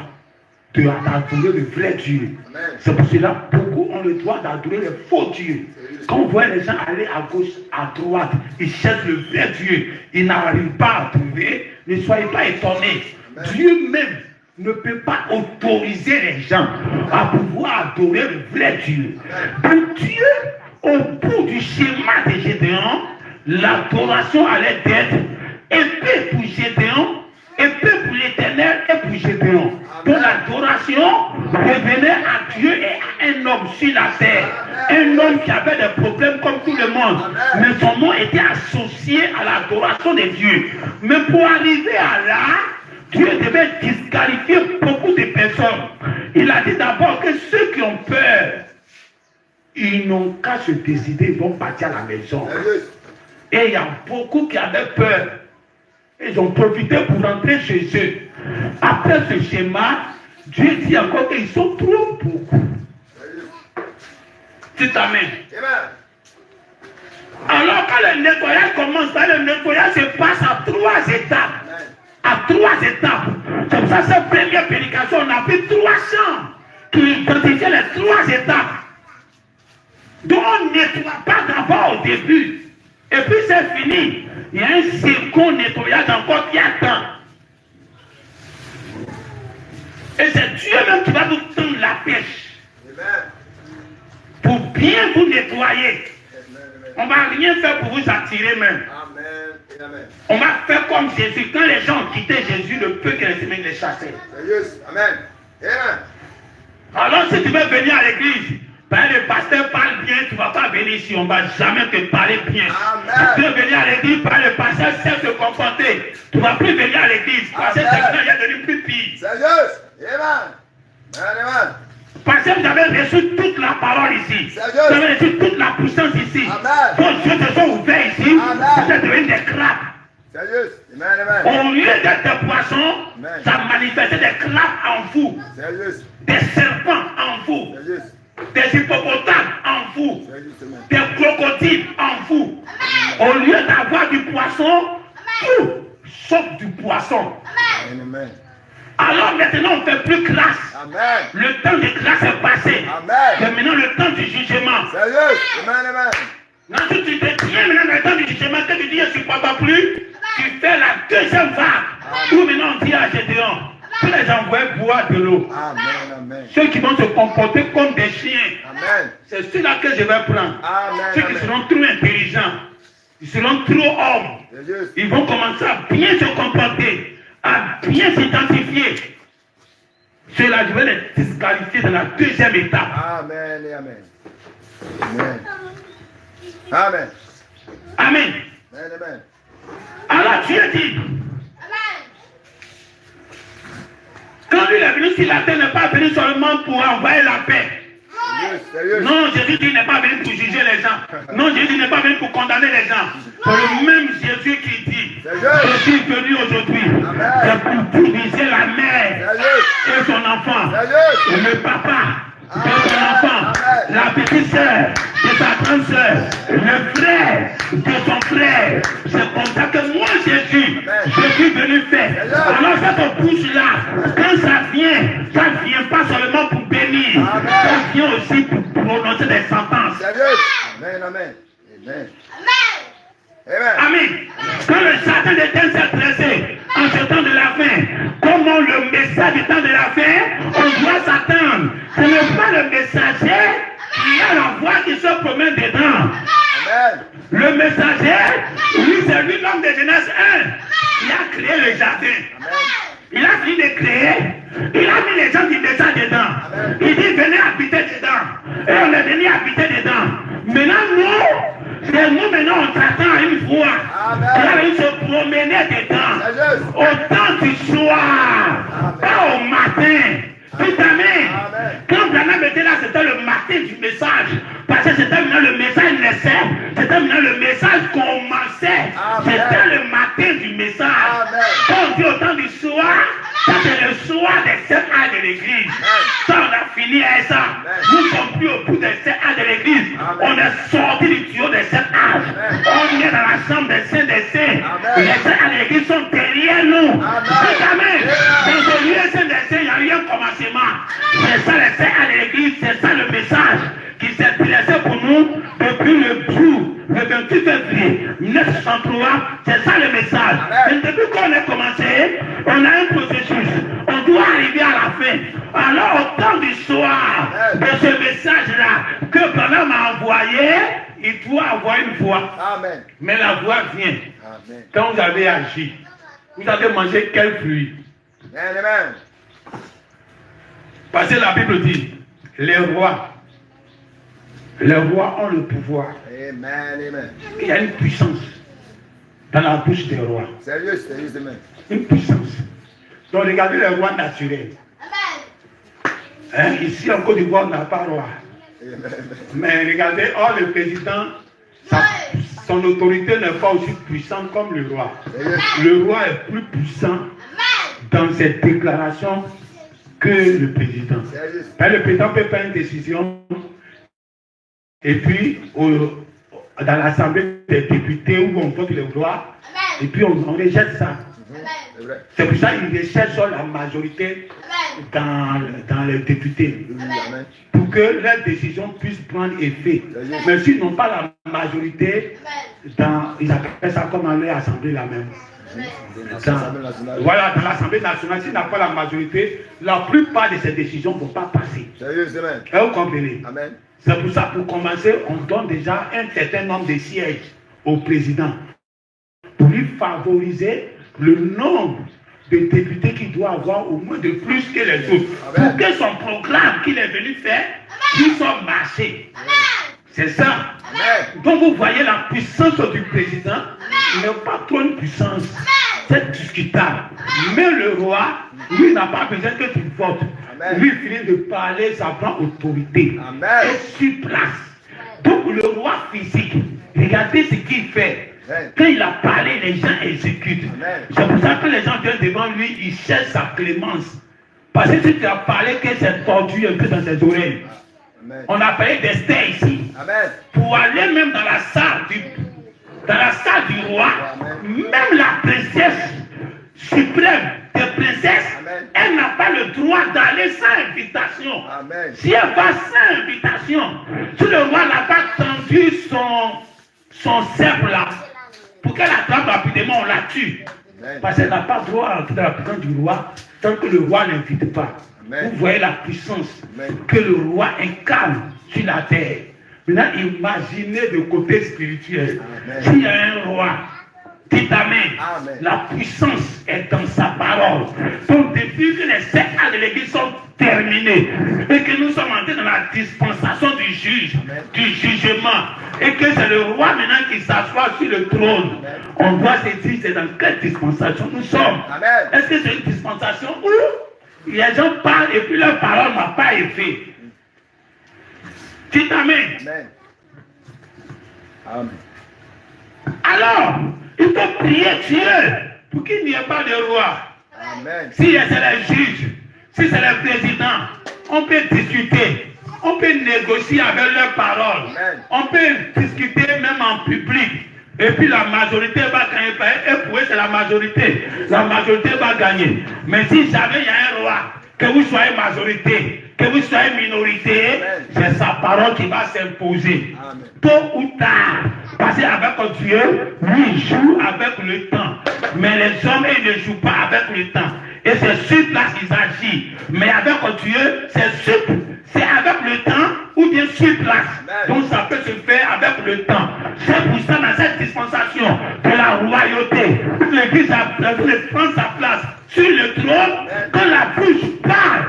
d'adorer le vrai Dieu. C'est pour cela beaucoup ont le droit d'adorer le faux Dieu. Quand on voit les gens aller à gauche, à droite, ils cherchent le vrai Dieu. Ils n'arrivent pas à trouver. Ne soyez pas étonnés. Dieu même ne peut pas autoriser les gens à pouvoir adorer le vrai Dieu. Donc Dieu, au bout du schéma de Gédéon, l'adoration allait être épée pour Gédéon, épée pour l'Éternel et pour Gédéon. Donc l'adoration revenait à Dieu et à un homme sur la terre. Un homme qui avait des problèmes comme tout le monde. Mais son nom était associé à l'adoration de Dieu. Mais pour arriver à là, Dieu devait disqualifier beaucoup de personnes. Il a dit d'abord que ceux qui ont peur, ils n'ont qu'à se décider, ils vont partir à la maison. Et il y a beaucoup qui avaient peur. Ils ont profité pour rentrer chez eux. Après ce schéma, Dieu dit encore qu'ils sont trop beaucoup. Dites Amen. Alors quand le nettoyage commence, le nettoyage se passe à 3 étapes. À 3 étapes. un second nettoyage encore qui attend. Et c'est Dieu même qui va vous tendre la pêche. Pour bien vous nettoyer. On ne va rien faire pour vous attirer même. On va faire comme Jésus. Quand les gens ont quitté Jésus, le peu que les semaines les chassaient. Amen. Alors si tu veux venir à l'église, le pasteur parle bien, tu ne vas pas venir ici. On ne va jamais te parler bien. Amen. Si tu veux venir à l'église, le pasteur sait se comporter. Tu ne vas plus venir à l'église. Parce que il est devenu plus pire. C'est juste. Amen. Parce que vous avez reçu toute la parole ici. Vous avez reçu toute la puissance ici. Amen. Vos yeux se sont ouverts ici. Vous êtes devenus des crabes. C'est juste. Amen. Au lieu d'être des poissons, Amen. ça manifestait des crabes en vous. C'est juste. Des serpents en vous. C'est juste. Des hippopotames en vous. C'est juste. Amen. Des crocodiles en vous. Au lieu d'avoir du poisson, tout sauf du poisson. Amen. Alors maintenant on ne fait plus grâce. Amen. Le temps de grâce est passé. Amen. C'est maintenant le temps du jugement. C'est juste. Amen. Quand tu te tiens maintenant le temps du jugement, quand tu dis je ne supporte pas plus, tu fais la deuxième vague. Où maintenant on dit à Gédéon, tu les envoies boire de l'eau. Amen. Ceux qui vont se comporter comme des chiens, Amen. c'est ceux-là que je vais prendre. Amen. Ceux qui seront trop intelligents, ils seront trop hommes. C'est juste. Ils vont commencer à bien se comporter, à bien s'identifier. Ceux-là, je vais les disqualifier dans la deuxième étape. Amen et amen. Amen. Amen. Amen. Amen. Alors Dieu dit, quand lui est venu sur la terre, n'est pas venu seulement pour envoyer la paix. Sérieux. Non, Jésus dit n'est pas venu pour juger les gens. Non, Jésus n'est pas venu pour condamner les gens. C'est le même Jésus qui dit, je suis venu aujourd'hui, c'est pour purifier la mère et son enfant, et le papa de son enfant, la petite sœur de sa grande sœur, le frère de son frère. C'est comme ça que moi, Jésus, je suis venu faire. Alors cette bouche-là, quand ça vient pas seulement pour bénir, ça vient aussi pour prononcer des sentences. Amen. Amen. Amen. Amen. Quand le Satan de terre s'est dressé en ce temps de la fin, comment le message du temps de la fin, on doit s'attendre. Ce n'est pas le messager qui a la voix qui se promène dedans. Amen. Le messager, lui, c'est lui l'homme de Genèse 1. Il a créé le jardin. Il a fini de créer. Il a mis les gens qui descendent dedans. Il dit venez habiter dedans. Et on est venu habiter dedans. Maintenant, nous maintenant on t'attend à une fois. Il a venu se promener dedans. Au temps du soir. Pas au matin. Amen. Quand Branham était là, c'était le matin du message. Parce que c'était maintenant le message naissait. C'était maintenant le message commençait. C'était le matin du message. Quand on dit au temps du soir, ça c'est le soir des 7 ans de l'église. Ça on a fini avec ça. Nous ne sommes plus au bout des 7 ans de l'église. On est sorti du tuyau des 7 âges. On est dans la chambre des saints des saints. Les 7 ans de l'église sont derrière nous. Amen. Dans ce lieu saint des saints, il n'y a rien commencé. C'est ça les saints à l'église, c'est ça le message qui s'est dressé pour nous depuis le jour, le 28 février 1963, c'est ça le message. Et depuis qu'on a commencé, on a un processus, on doit arriver à la fin. Alors au temps du soir de ce message-là que Branham a envoyé, il doit avoir une voix. Amen. Mais la voix vient. Amen. Quand vous avez agi, vous avez mangé quel fruit? Amen. Parce que la Bible dit, les rois ont le pouvoir. Amen. Il y a une puissance dans la bouche des rois. Sérieux, amen. Une puissance. Donc regardez les rois naturels. Hein, ici en Côte d'Ivoire, on n'a pas roi. Mais regardez, le président, son autorité n'est pas aussi puissante comme le roi. Le roi est plus puissant dans ses déclarations que le président. Le président peut prendre une décision et puis dans l'Assemblée des députés où on vote les lois, Et puis on rejette ça. C'est vrai. C'est pour ça qu'ils recherchent la majorité dans les députés. Amen. Pour que leurs décisions puissent prendre effet. Mais s'ils n'ont pas la majorité, ils appellent ça comme dans leur assemblée la même. Voilà, dans l'Assemblée nationale, s'il n'a pas la majorité, la plupart de ces décisions ne vont pas passer. Sérieusement. Et vous comprenez? Amen. C'est pour ça, pour commencer, on donne déjà un certain nombre de sièges au président pour lui favoriser le nombre de députés qu'il doit avoir au moins de plus que les autres. Amen. Pour que son programme qu'il est venu faire puisse marcher. C'est ça. Amen. Donc vous voyez la puissance du président, il n'est pas trop une puissance. C'est discutable. Mais le roi, lui, n'a pas besoin que tu votes. Amen. Lui, il finit de parler, ça prend autorité. Amen. Et sur place. Donc le roi physique, regardez ce qu'il fait. Amen. Quand il a parlé, les gens exécutent. Amen. C'est pour ça que les gens viennent devant lui, ils cherchent sa clémence. Parce que si tu as parlé que c'est tordu un peu dans ses oreilles, Amen. on a parlé d'Esther ici. Amen. Pour aller même dans la salle du roi, même la princesse suprême des princesses, Amen. elle n'a pas le droit d'aller sans invitation. Amen. Si elle va sans invitation, si le roi n'a pas tendu son sceptre là, pour qu'elle attrape rapidement, on la tue. Amen. Parce qu'elle n'a pas le droit à entrer dans la présence du roi tant que le roi n'invite pas. Amen. Vous voyez la puissance Amen. que le roi incarne sur la terre. Maintenant, imaginez le côté spirituel. Amen. S'il y a un roi, dites Amen. Amen. La puissance est dans sa parole. Donc, depuis que les 7 ans de l'église sont terminés et que nous sommes entrés dans la dispensation du juge, Amen. du jugement, et que c'est le roi maintenant qui s'assoit sur le trône, Amen. on doit se dire c'est dans quelle dispensation nous sommes. Amen. Est-ce que c'est une dispensation où les gens parlent et puis leur parole n'a pas effet? Dites Amen. Amen. Amen. Alors, il faut prier Dieu pour qu'il n'y ait pas de roi. Amen. Si c'est les juges, si c'est les présidents, on peut discuter, on peut négocier avec leurs paroles, Amen. on peut discuter même en public. Et puis la majorité va gagner. Et pour eux, c'est la majorité. La majorité va gagner. Mais si jamais il y a un roi, que vous soyez majorité, que vous soyez minorité, c'est sa parole qui va s'imposer. Amen. Tôt ou tard. Parce qu'avec Dieu, lui joue avec le temps. Mais les hommes, ils ne jouent pas avec le temps. Et c'est sur place qu'ils agissent. Mais avec Dieu, c'est avec le temps ou bien sur place. Donc ça peut se faire avec le temps. C'est pour ça dans cette dispensation de la royauté, l'Église prend sa place sur le trône. Quand la bouche parle,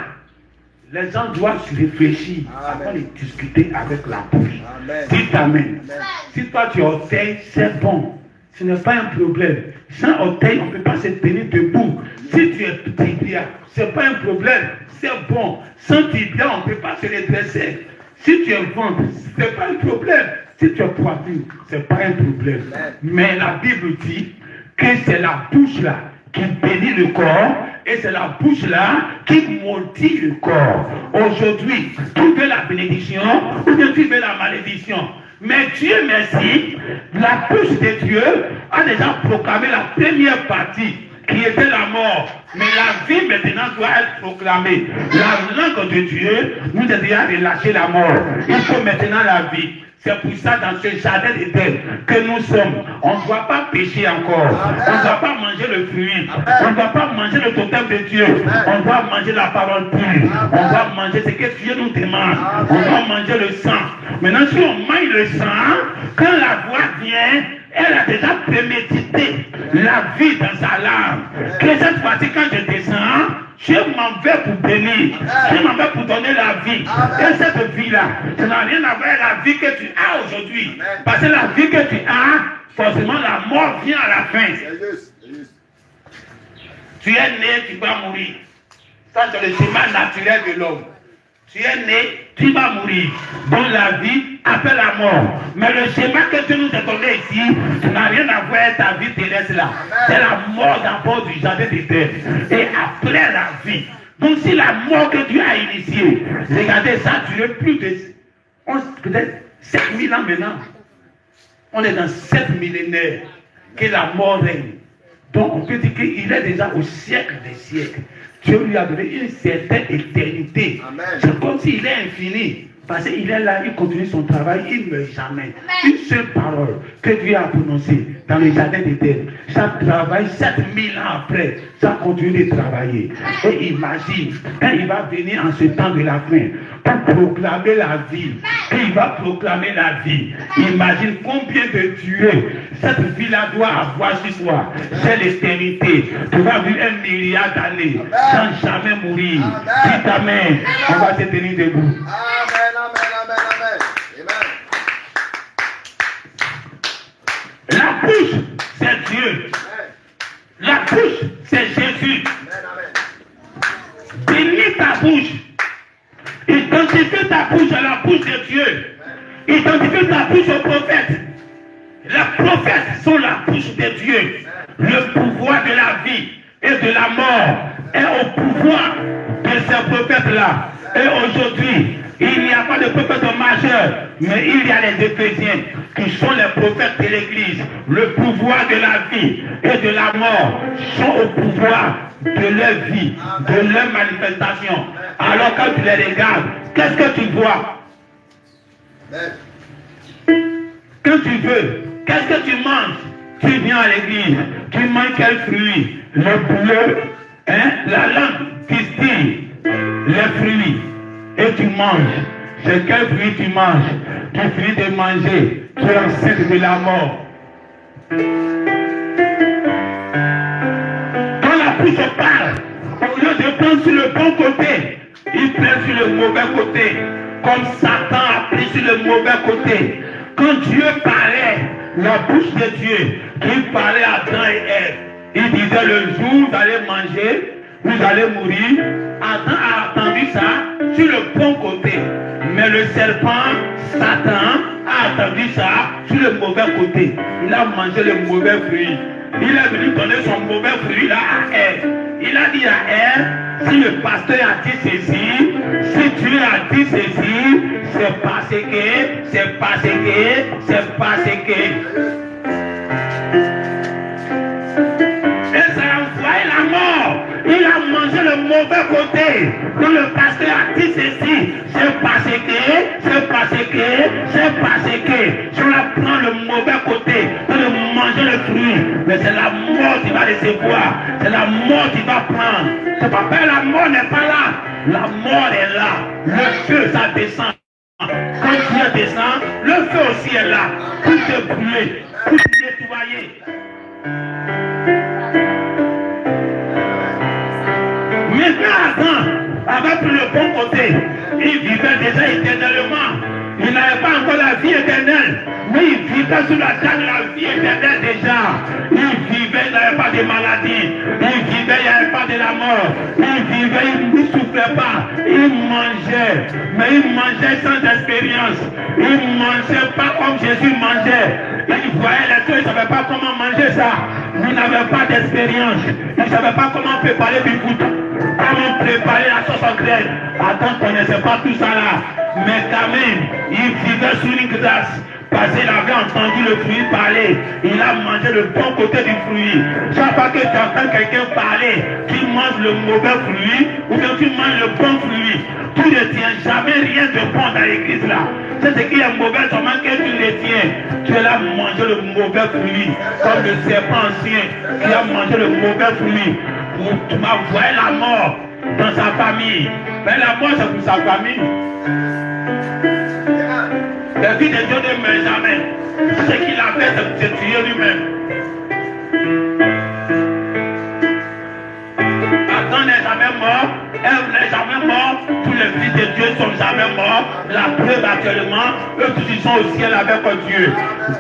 les gens doivent se réfléchir avant de discuter avec la bouche. Amen. Dites Amen. Amen. Si toi tu orteilles, c'est bon. Ce n'est pas un problème. Sans orteil, on ne peut pas se tenir debout. Si tu es tibia, ce n'est pas un problème. C'est bon. Sans tibia, on ne peut pas se redresser. Si tu es ventre, ce n'est pas un problème. Si tu es poitrine, ce n'est pas un problème. Mais la Bible dit que c'est la bouche là qui bénit le corps et c'est la bouche là qui maudit le corps. Aujourd'hui, tu veux la bénédiction ou bien tu veux la malédiction. Mais Dieu merci, la bouche de Dieu a déjà proclamé la première partie qui était la mort. Mais la vie maintenant doit être proclamée. La langue de Dieu nous a déjà relâché la mort. Il faut maintenant la vie. C'est pour ça dans ce jardin d'Éden que nous sommes. On ne doit pas pécher encore. On ne doit pas manger le fruit. On ne doit pas manger le totem de Dieu. On doit manger la parole pure. On doit manger ce que Dieu nous demande. On doit manger le sang. Maintenant, si on mange le sang, quand la voix vient, elle a déjà prémédité la vie dans sa langue. Que cette fois-ci, quand je descends, je m'en vais pour bénir. Je m'en vais pour donner la vie. Et cette vie-là, ça n'a rien à voir avec la vie que tu as aujourd'hui. Parce que la vie que tu as, forcément la mort vient à la fin. Tu es né, tu vas mourir. Ça, c'est le schéma naturel de l'homme. Tu es né, tu vas mourir. Donc la vie après la mort. Mais le schéma que Dieu nous a donné ici, ça n'a rien à voir avec ta vie terrestre là. C'est la mort d'abord du jardin d'Éden. Et après la vie. Donc si la mort que Dieu a initiée, regardez, ça a duré plus de peut-être 7000 ans maintenant. On est dans 7 millénaires que la mort règne. Donc on peut dire qu'il est déjà au siècle des siècles. Dieu lui a donné une certaine éternité. Amen. C'est comme s'il est infini. Parce qu'il est là, il continue son travail, il ne meurt jamais. Une seule parole que Dieu a prononcée dans le jardin d'Éden. Ça travaille 7000 ans après. Ça continue de travailler. Et imagine, quand il va venir en ce temps de la fin, pour proclamer la vie, il va proclamer la vie. Imagine combien de dieux cette vie-là doit avoir sur soi. C'est l'éternité. Tu vas vivre 1 milliard d'années sans jamais mourir. Dites Amen. On va se tenir debout. Amen, amen, amen, amen. Amen. La bouche, c'est Dieu. La bouche, c'est Jésus. Bénis ta bouche. Identifie ta bouche à la bouche de Dieu. Identifie ta bouche au prophète. Les prophètes sont la bouche de Dieu. Le pouvoir de la vie et de la mort est au pouvoir de ces prophètes-là. Et aujourd'hui, il n'y a pas de prophète majeur, mais il y a les Éphésiens qui sont les prophètes de l'Église. Le pouvoir de la vie et de la mort sont au pouvoir de leur vie, de leur manifestation. Alors quand tu les regardes, qu'est-ce que tu vois? Quand tu veux, qu'est-ce que tu manges? Tu viens à l'église, tu manges quel fruit? Le bleu, hein? La langue distille les fruits et tu manges. C'est quel fruit tu manges? Tu finis de manger, tu es enceinte de la mort. Quand la bouche parle, au lieu de prendre sur le bon côté, il prend sur le mauvais côté, comme Satan a pris sur le mauvais côté. Quand Dieu parlait, la bouche de Dieu, qui parlait à Adam et Ève, il disait le jour vous allez manger, vous allez mourir. Adam a entendu ça sur le bon côté. Mais le serpent, Satan, a entendu ça sur le mauvais côté. Il a mangé le mauvais fruit. Il est venu donner son mauvais fruit là à Ève. Il a dit à Ève, si le pasteur a dit ceci, si Dieu a dit ceci, c'est parce que, c'est parce que, c'est parce que. Et ça a envoyé la mort. Il a mangé le mauvais côté. Quand le pasteur a dit ceci, c'est parce que, c'est parce que, c'est parce que. Si on prend le mauvais côté, on va manger le fruit. Mais c'est la mort qui va recevoir. C'est la mort qui va prendre. C'est pas que la mort n'est pas là. La mort est là. Le feu, ça descend. Quand Dieu descend, le feu aussi est là. Pour te brûler, pour te nettoyer. Maintenant, Adam avait pris le bon côté. Il vivait déjà éternellement. Il n'avait pas encore la vie éternelle. Mais il vivait sous la table de la vie éternelle déjà. Il vivait, il n'avait pas de maladie. Il vivait, il n'y avait pas de la mort. Il vivait, il ne souffrait pas. Il mangeait. Mais il mangeait sans expérience. Il ne mangeait pas comme Jésus mangeait. Il voyait les choses, il ne savait pas comment manger ça. Il n'avait pas d'expérience. Il ne savait pas comment préparer du foot. Comment préparer la sauce en graine. Adam ne connaissait pas tout ça là. Mais quand même, il vivait sur une grâce. Parce qu'il avait entendu le fruit parler. Il a mangé le bon côté du fruit. Chaque fois que tu entends quelqu'un parler, tu manges le mauvais fruit ou bien tu manges le bon fruit. Tu ne tiens jamais rien de bon dans l'église là. C'est ce qui est mauvais, seulement que tu le tiens. Tu es là manger le mauvais fruit. Comme le serpent ancien qui a mangé le mauvais fruit. Tu m'as envoyé la mort dans sa famille. Mais la mort c'est pour sa famille. La vie de Dieu ne meurt jamais. Ce qu'il a fait, c'est de tuer lui-même. Adam n'est jamais mort. Ève n'est jamais mort. Tous les fils de Dieu sont jamais morts. La preuve actuellement, eux tous ils sont au ciel avec Dieu.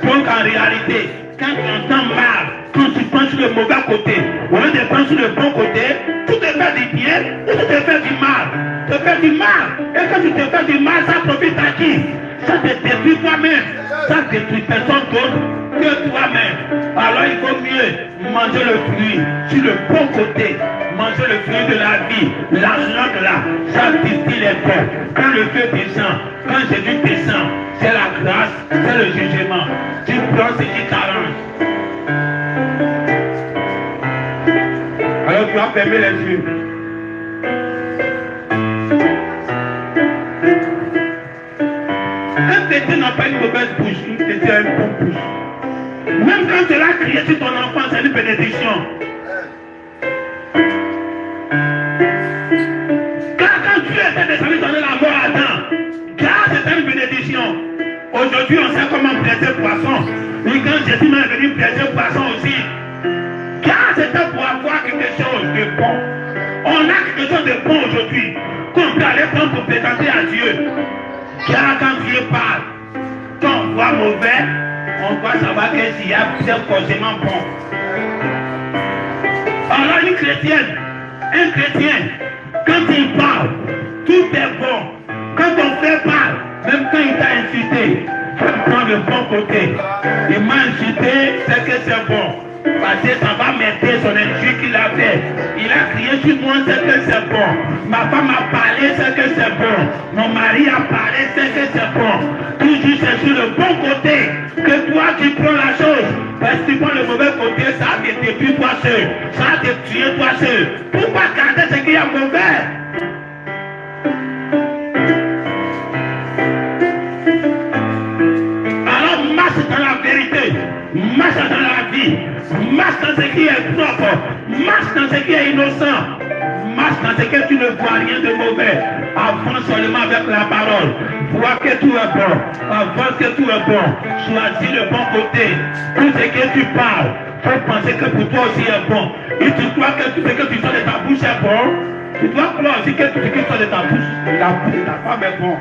Donc en réalité, quand tu entends mal, quand tu prends sur le mauvais côté, au lieu de prendre sur le bon côté, tu te fais du bien ou tu te fais du mal. Tu te fais du mal. Et quand tu te fais du mal, ça profite à qui? Ça te détruit toi-même. Ça détruit personne d'autre que toi-même. Alors il faut mieux manger le fruit sur le bon côté. Manger le fruit de la vie. L'argent de là, ça distille les feux. Quand le feu descend, quand Jésus descend, c'est la grâce, c'est le jugement. Tu prends ce qui t'arrange. tu vas fermer les yeux. Un chrétien n'a pas une mauvaise bouche, un chrétien a une bonne bouche. Même quand tu l'as crié sur ton enfant, c'est une bénédiction. Quand Dieu était descendu donner la mort à Adam, car c'était une bénédiction. Aujourd'hui, on sait comment prêter poisson. Et quand Jésus m'a venu prêter poisson aussi, car c'était pour avoir quelque chose de bon. On a quelque chose de bon aujourd'hui, qu'on peut aller prendre pour présenter à Dieu. Car quand Dieu parle, quand on voit mauvais, on doit savoir que s'il y a c'est forcément bon. Alors une chrétienne, un chrétien, quand il parle, tout est bon. Quand ton frère parle, même quand il t'a insulté, il faut prendre le bon côté. Il m'a insulté, c'est que c'est bon. Parce que ça va m'aider son injure qu'il a fait. Il a crié sur moi, c'est que c'est bon. Ma femme a parlé, c'est que c'est bon. Mon mari a parlé, c'est que c'est bon. Toujours c'est sur le bon côté que toi tu prends la chose. Parce que tu prends le mauvais côté, ça va te détruire toi seul. Ça va te tuer toi seul. Pourquoi garder ce qu'il y a mauvais? Alors marche dans la vérité. Marche dans la vie, marche dans ce qui est propre, marche dans ce qui est innocent, marche dans ce que tu ne vois rien de mauvais. Avance seulement avec la parole, vois que tout est bon, avance que tout est bon, choisis le bon côté. Tout ce que tu parles, il faut penser que pour toi aussi est bon. Et tu crois que tout ce que tu sors de ta bouche est bon, tu dois croire aussi que tout ce qui sort de ta bouche, la bouche de ta femme est bon.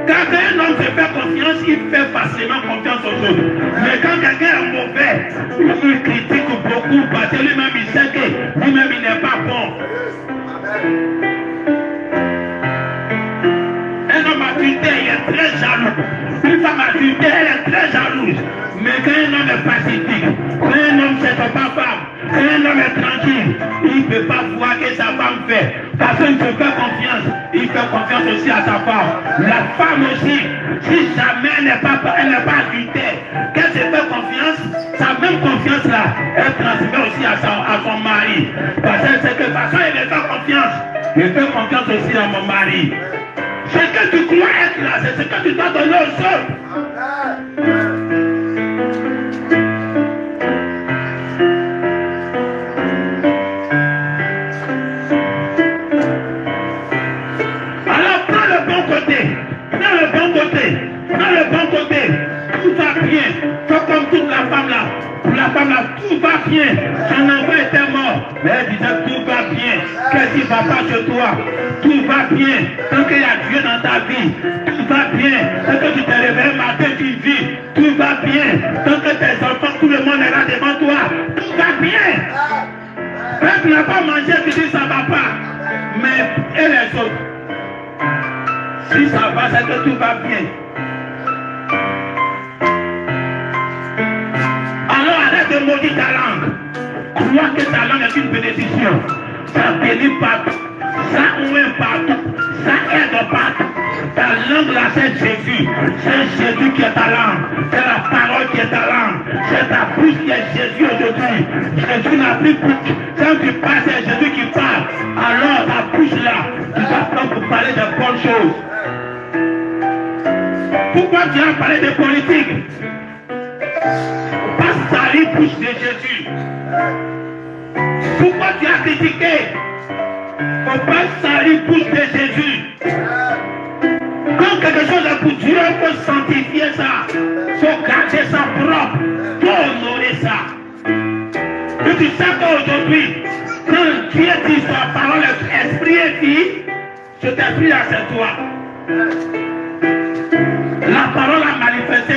Quand un homme se fait confiance, il fait facilement confiance aux autres. Mais quand quelqu'un est mauvais, il critique beaucoup parce que lui-même il sait que lui-même il n'est pas bon. Un homme adulté, il est très jaloux. Une femme adultée, elle est très jalouse. Mais quand un homme est pacifique, quand un homme ne sait pas femme, quand un homme est tranquille, il ne peut pas voir que sa femme fait. Parce qu'il se fait confiance, il fait confiance aussi à sa femme. La femme aussi, si jamais elle n'est pas adultère, qu'elle se fait confiance, sa même confiance-là, elle transmet aussi à son mari. Parce qu'elle sait que de toute façon, elle me fait confiance. Je fais confiance aussi à mon mari. Ce que tu crois être là, c'est ce que tu dois donner aux autres. Alors prends le bon côté, prends le bon côté, prends le bon côté. Tout va bien. Fais comme toute la femme là. Pour la femme là, tout va bien. Son enfant était mort. Mais elle disait tout va bien. Qu'est-ce qui ne va pas chez toi? Tout va bien. Tant qu'il y a Dieu dans ta vie, tout va bien. Tant que tu te réveilles matin, tu vis, tout va bien. Tant que tes enfants, tout le monde est là devant toi, tout va bien. Quand tu n'as pas mangé, tu dis ça ne va pas. Mais et les autres, si ça va, c'est que tout va bien. Alors arrête de maudire ta langue. Crois que ta langue est une bénédiction. Ça bénit partout. Ça ouvre partout. Ça aide partout. Ta langue là, c'est Jésus. C'est Jésus qui est ta langue. C'est la parole qui est ta langue. C'est ta bouche qui est Jésus aujourd'hui. Jésus n'a plus bouche. Quand tu parles, c'est Jésus qui parle. Alors ta bouche là, tu vas prendre pour parler de bonnes choses. Pourquoi tu as parlé de politique? Pas salir bouche de Jésus. Pourquoi tu as critiqué? Faut pas salir bouche de Jésus. Quand quelque chose est pour Dieu, il faut sanctifier ça. Il faut garder ça propre. Il faut honorer ça. Et tu sais qu'aujourd'hui, quand Dieu dit sa parole, esprit et vie, cet esprit là c'est toi. La parole a manifesté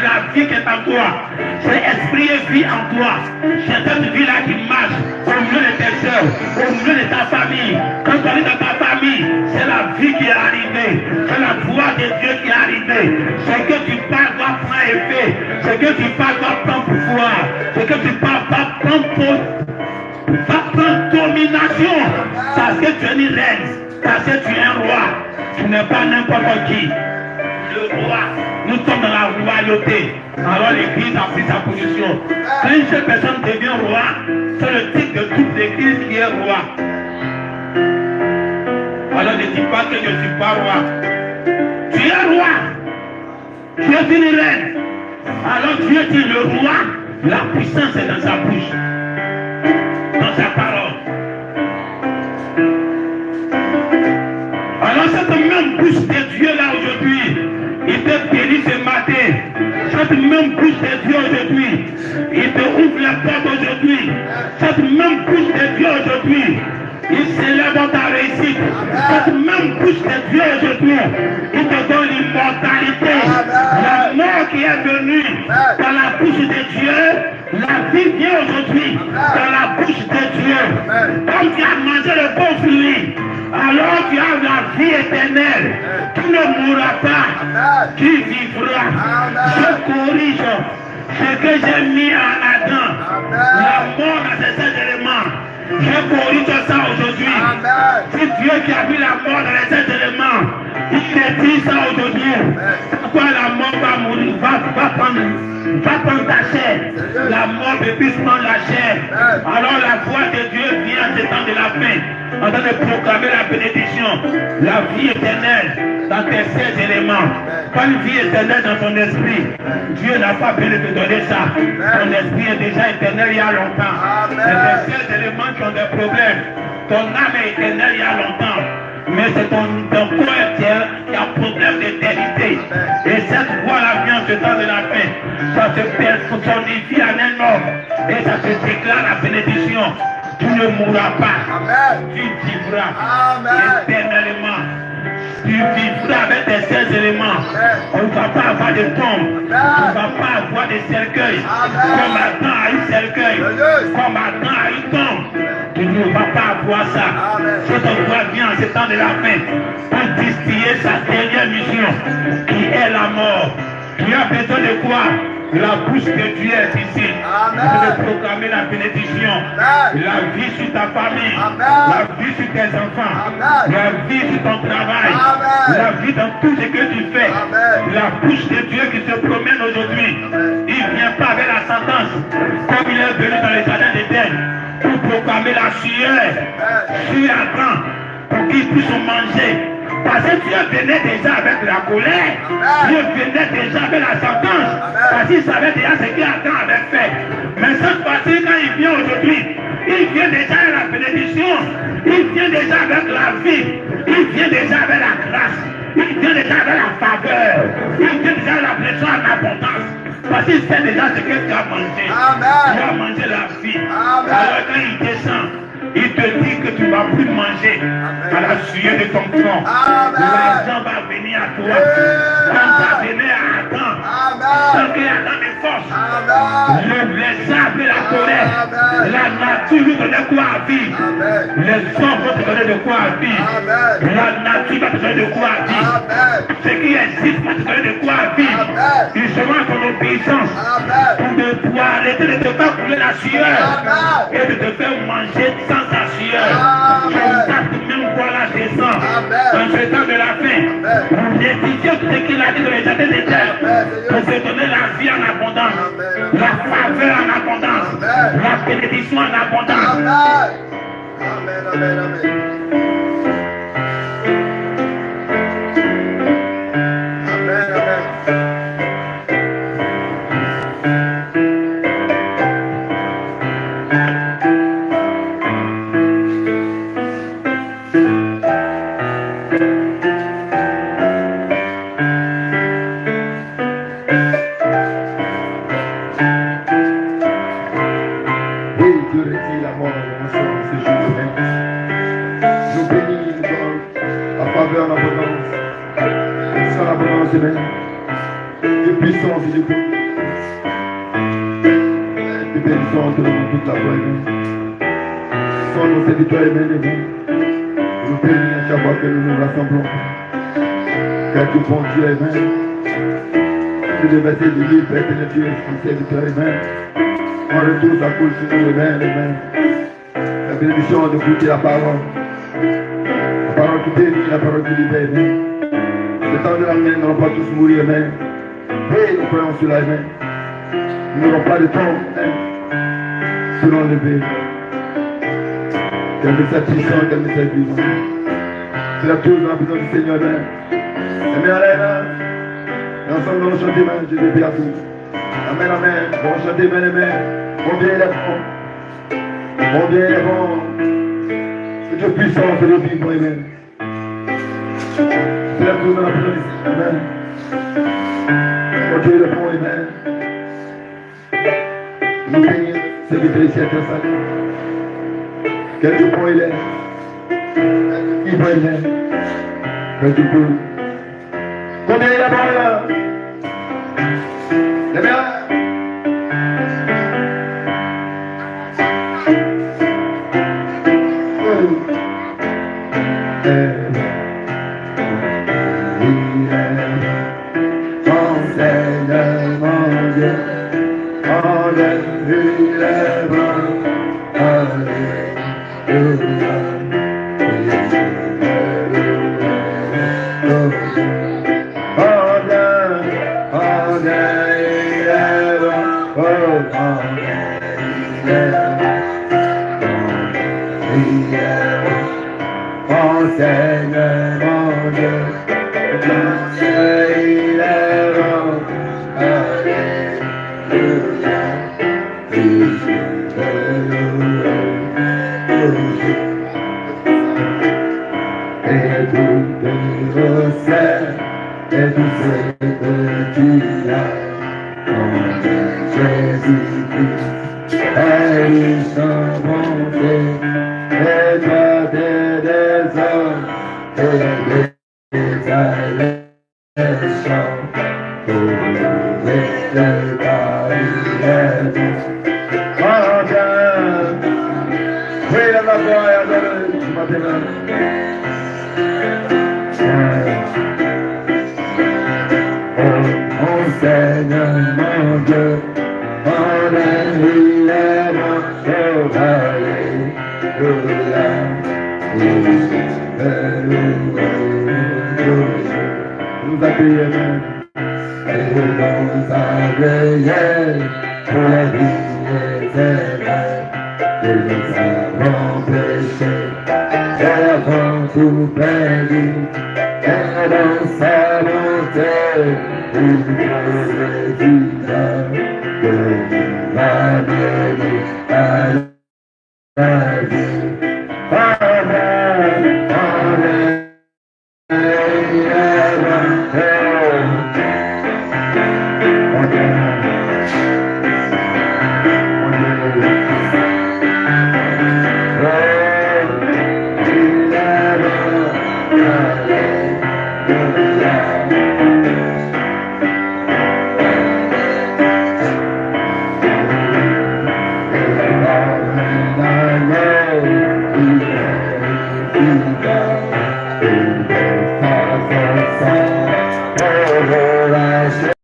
la vie qui est en toi. C'est esprit et vie en toi. C'est cette vie-là qui marche au milieu de tes soeurs, au milieu de ta famille. Quand tu es dans ta famille, c'est la vie qui est arrivée. C'est la voix de Dieu qui est arrivée. Ce que tu parles doit prendre effet. Ce que tu parles doit prendre pouvoir. Ce que tu parles doit prendre domination. Parce que tu es une reine. Parce que tu es un roi. Tu n'es pas n'importe qui. Le roi. Nous sommes dans la royauté. Alors l'église a pris sa position. Quand une seule personne devient roi, c'est le titre de toute l'église qui est roi. Alors ne dis pas que je ne suis pas roi. Tu es roi. Tu es une reine. Alors Dieu dit le roi, la puissance est dans sa bouche, dans sa parole. Alors cette même bouche de Dieu là aujourd'hui, il te bénit ce matin. Cette même bouche de Dieu aujourd'hui, il te ouvre la porte aujourd'hui. Cette même bouche de Dieu aujourd'hui, il s'élève dans ta réussite. Cette même bouche de Dieu aujourd'hui, il te donne l'immortalité. La mort qui est venue dans la bouche de Dieu, la vie vient aujourd'hui dans la bouche de Dieu. Comme tu as mangé le bon fruit, alors tu as la vie éternelle. Tu ne mourras pas, tu vivras. Je corrige ce que j'ai mis en Adam, la mort dans ces éléments. Je corrige ça aujourd'hui. C'est Dieu qui a mis la mort dans les 7 éléments. Il te dit ça aujourd'hui. Pourquoi la mort va mourir, va prendre ta chair. La mort peut plus prendre la chair. Alors la voix de Dieu vient en ce temps de la fin, en train de proclamer la bénédiction, la vie éternelle dans tes 7 éléments. Pas une vie éternelle dans ton esprit. Dieu n'a pas besoin de te donner ça. Ton esprit est déjà éternel il y a longtemps. C'est tes 7 éléments qui ont des problèmes. Ton âme est éternelle il y a longtemps. Mais c'est ton corps qui a problème d'éternité. Et cette voix-là vient en ce temps de la fin. Ça se personnifie en un homme. Et ça se déclare la bénédiction. Tu ne mourras pas. Tu vivras éternellement. Tu vivras avec tes 16 éléments. On ne va pas avoir de tombe. On ne va pas avoir de cercueil. Comme Adam a eu cercueil. Comme Adam a eu tombe. Tu ne vas pas avoir ça. Cette voix vient en ce temps de la fin pour distiller sa dernière mission, qui est la mort. Tu as besoin de quoi? La bouche de Dieu est ici. De proclamer la bénédiction, la vie sur ta famille, la vie sur tes enfants, la vie sur ton travail, la vie dans tout ce que tu fais. La bouche de Dieu qui se promène aujourd'hui, il ne vient pas avec la sentence, comme il est venu dans les jardins d'Éden, pour proclamer la sueur sur Adam, pour qu'ils puissent manger. Parce que Dieu venait déjà avec la colère. Dieu venait déjà avec la sentence. Parce qu'il savait déjà ce qu'Adam avait fait. Mais cette fois-ci, quand il vient aujourd'hui, il vient déjà avec la bénédiction. Il vient déjà avec la vie. Il vient déjà avec la grâce. Il vient déjà avec la faveur. Il vient déjà avec la blessure en abondance. Parce qu'il sait déjà ce que tu as mangé. Tu as mangé la vie. Alors quand il descend, il te dit que tu ne vas plus manger à la sueur de ton front. L'argent va venir à toi. Comme ça venait à Adam. Sans que Adam ait force. Les arbres et la colère. La nature lui donnait quoi à vivre. Les hommes vont te donner de quoi à vivre. La nature va te donner de quoi à vivre. Ce qui existe va te donner de quoi à vivre. Ils seront à ton obéissance pour arrêter de te faire couler la sueur et de te faire manger sans ta sueur. Cette même voix-là descend dans ce temps de la fin. Vous décidez tout ce qu'il a dit dans les jardins des terres pour se donner la vie en abondance, la faveur en abondance, la bénédiction en abondance. Amen, amen, amen. Amen, amen. De puissance et de confiance. De bénédiction entre nous toute la gloire. Sans nos serviteurs et bien-aimés, nous bénissons à chaque fois que nous nous rassemblons. Car tout bon Dieu est même. C'est le verset du livre, Père de Dieu, son serviteur est même. En retour, ça coule sur nous, Amen. La bénédiction de goûter la parole. La parole qui bénit, la parole qui libère, Amen. Le temps de la main, nous n'allons pas tous mourir, Amen. Oui, nous croyons cela, amen. Nous n'aurons pas de temps, amen. Selon le pays. Quel message puissant, quel message vivant. C'est la chose dans la présence du Seigneur, amen. Amen, amen. Et ensemble, nous allons chanter, amen. Je dis à tous. Amen, amen. Nous allons chanter, amen, amen. Mon Dieu, il est bon. Mon Dieu, il est bon. C'est Dieu puissant, c'est Dieu vivant, amen. C'est la chose dans la présence du Seigneur, amen. Mon Dieu, il est bon, amen. Nous bénissons, serviteurs ici à Salut. Quel Dieu bon il est. Il va il est. Quel Dieu bon. Combien il est bon là. Les bien. Amen.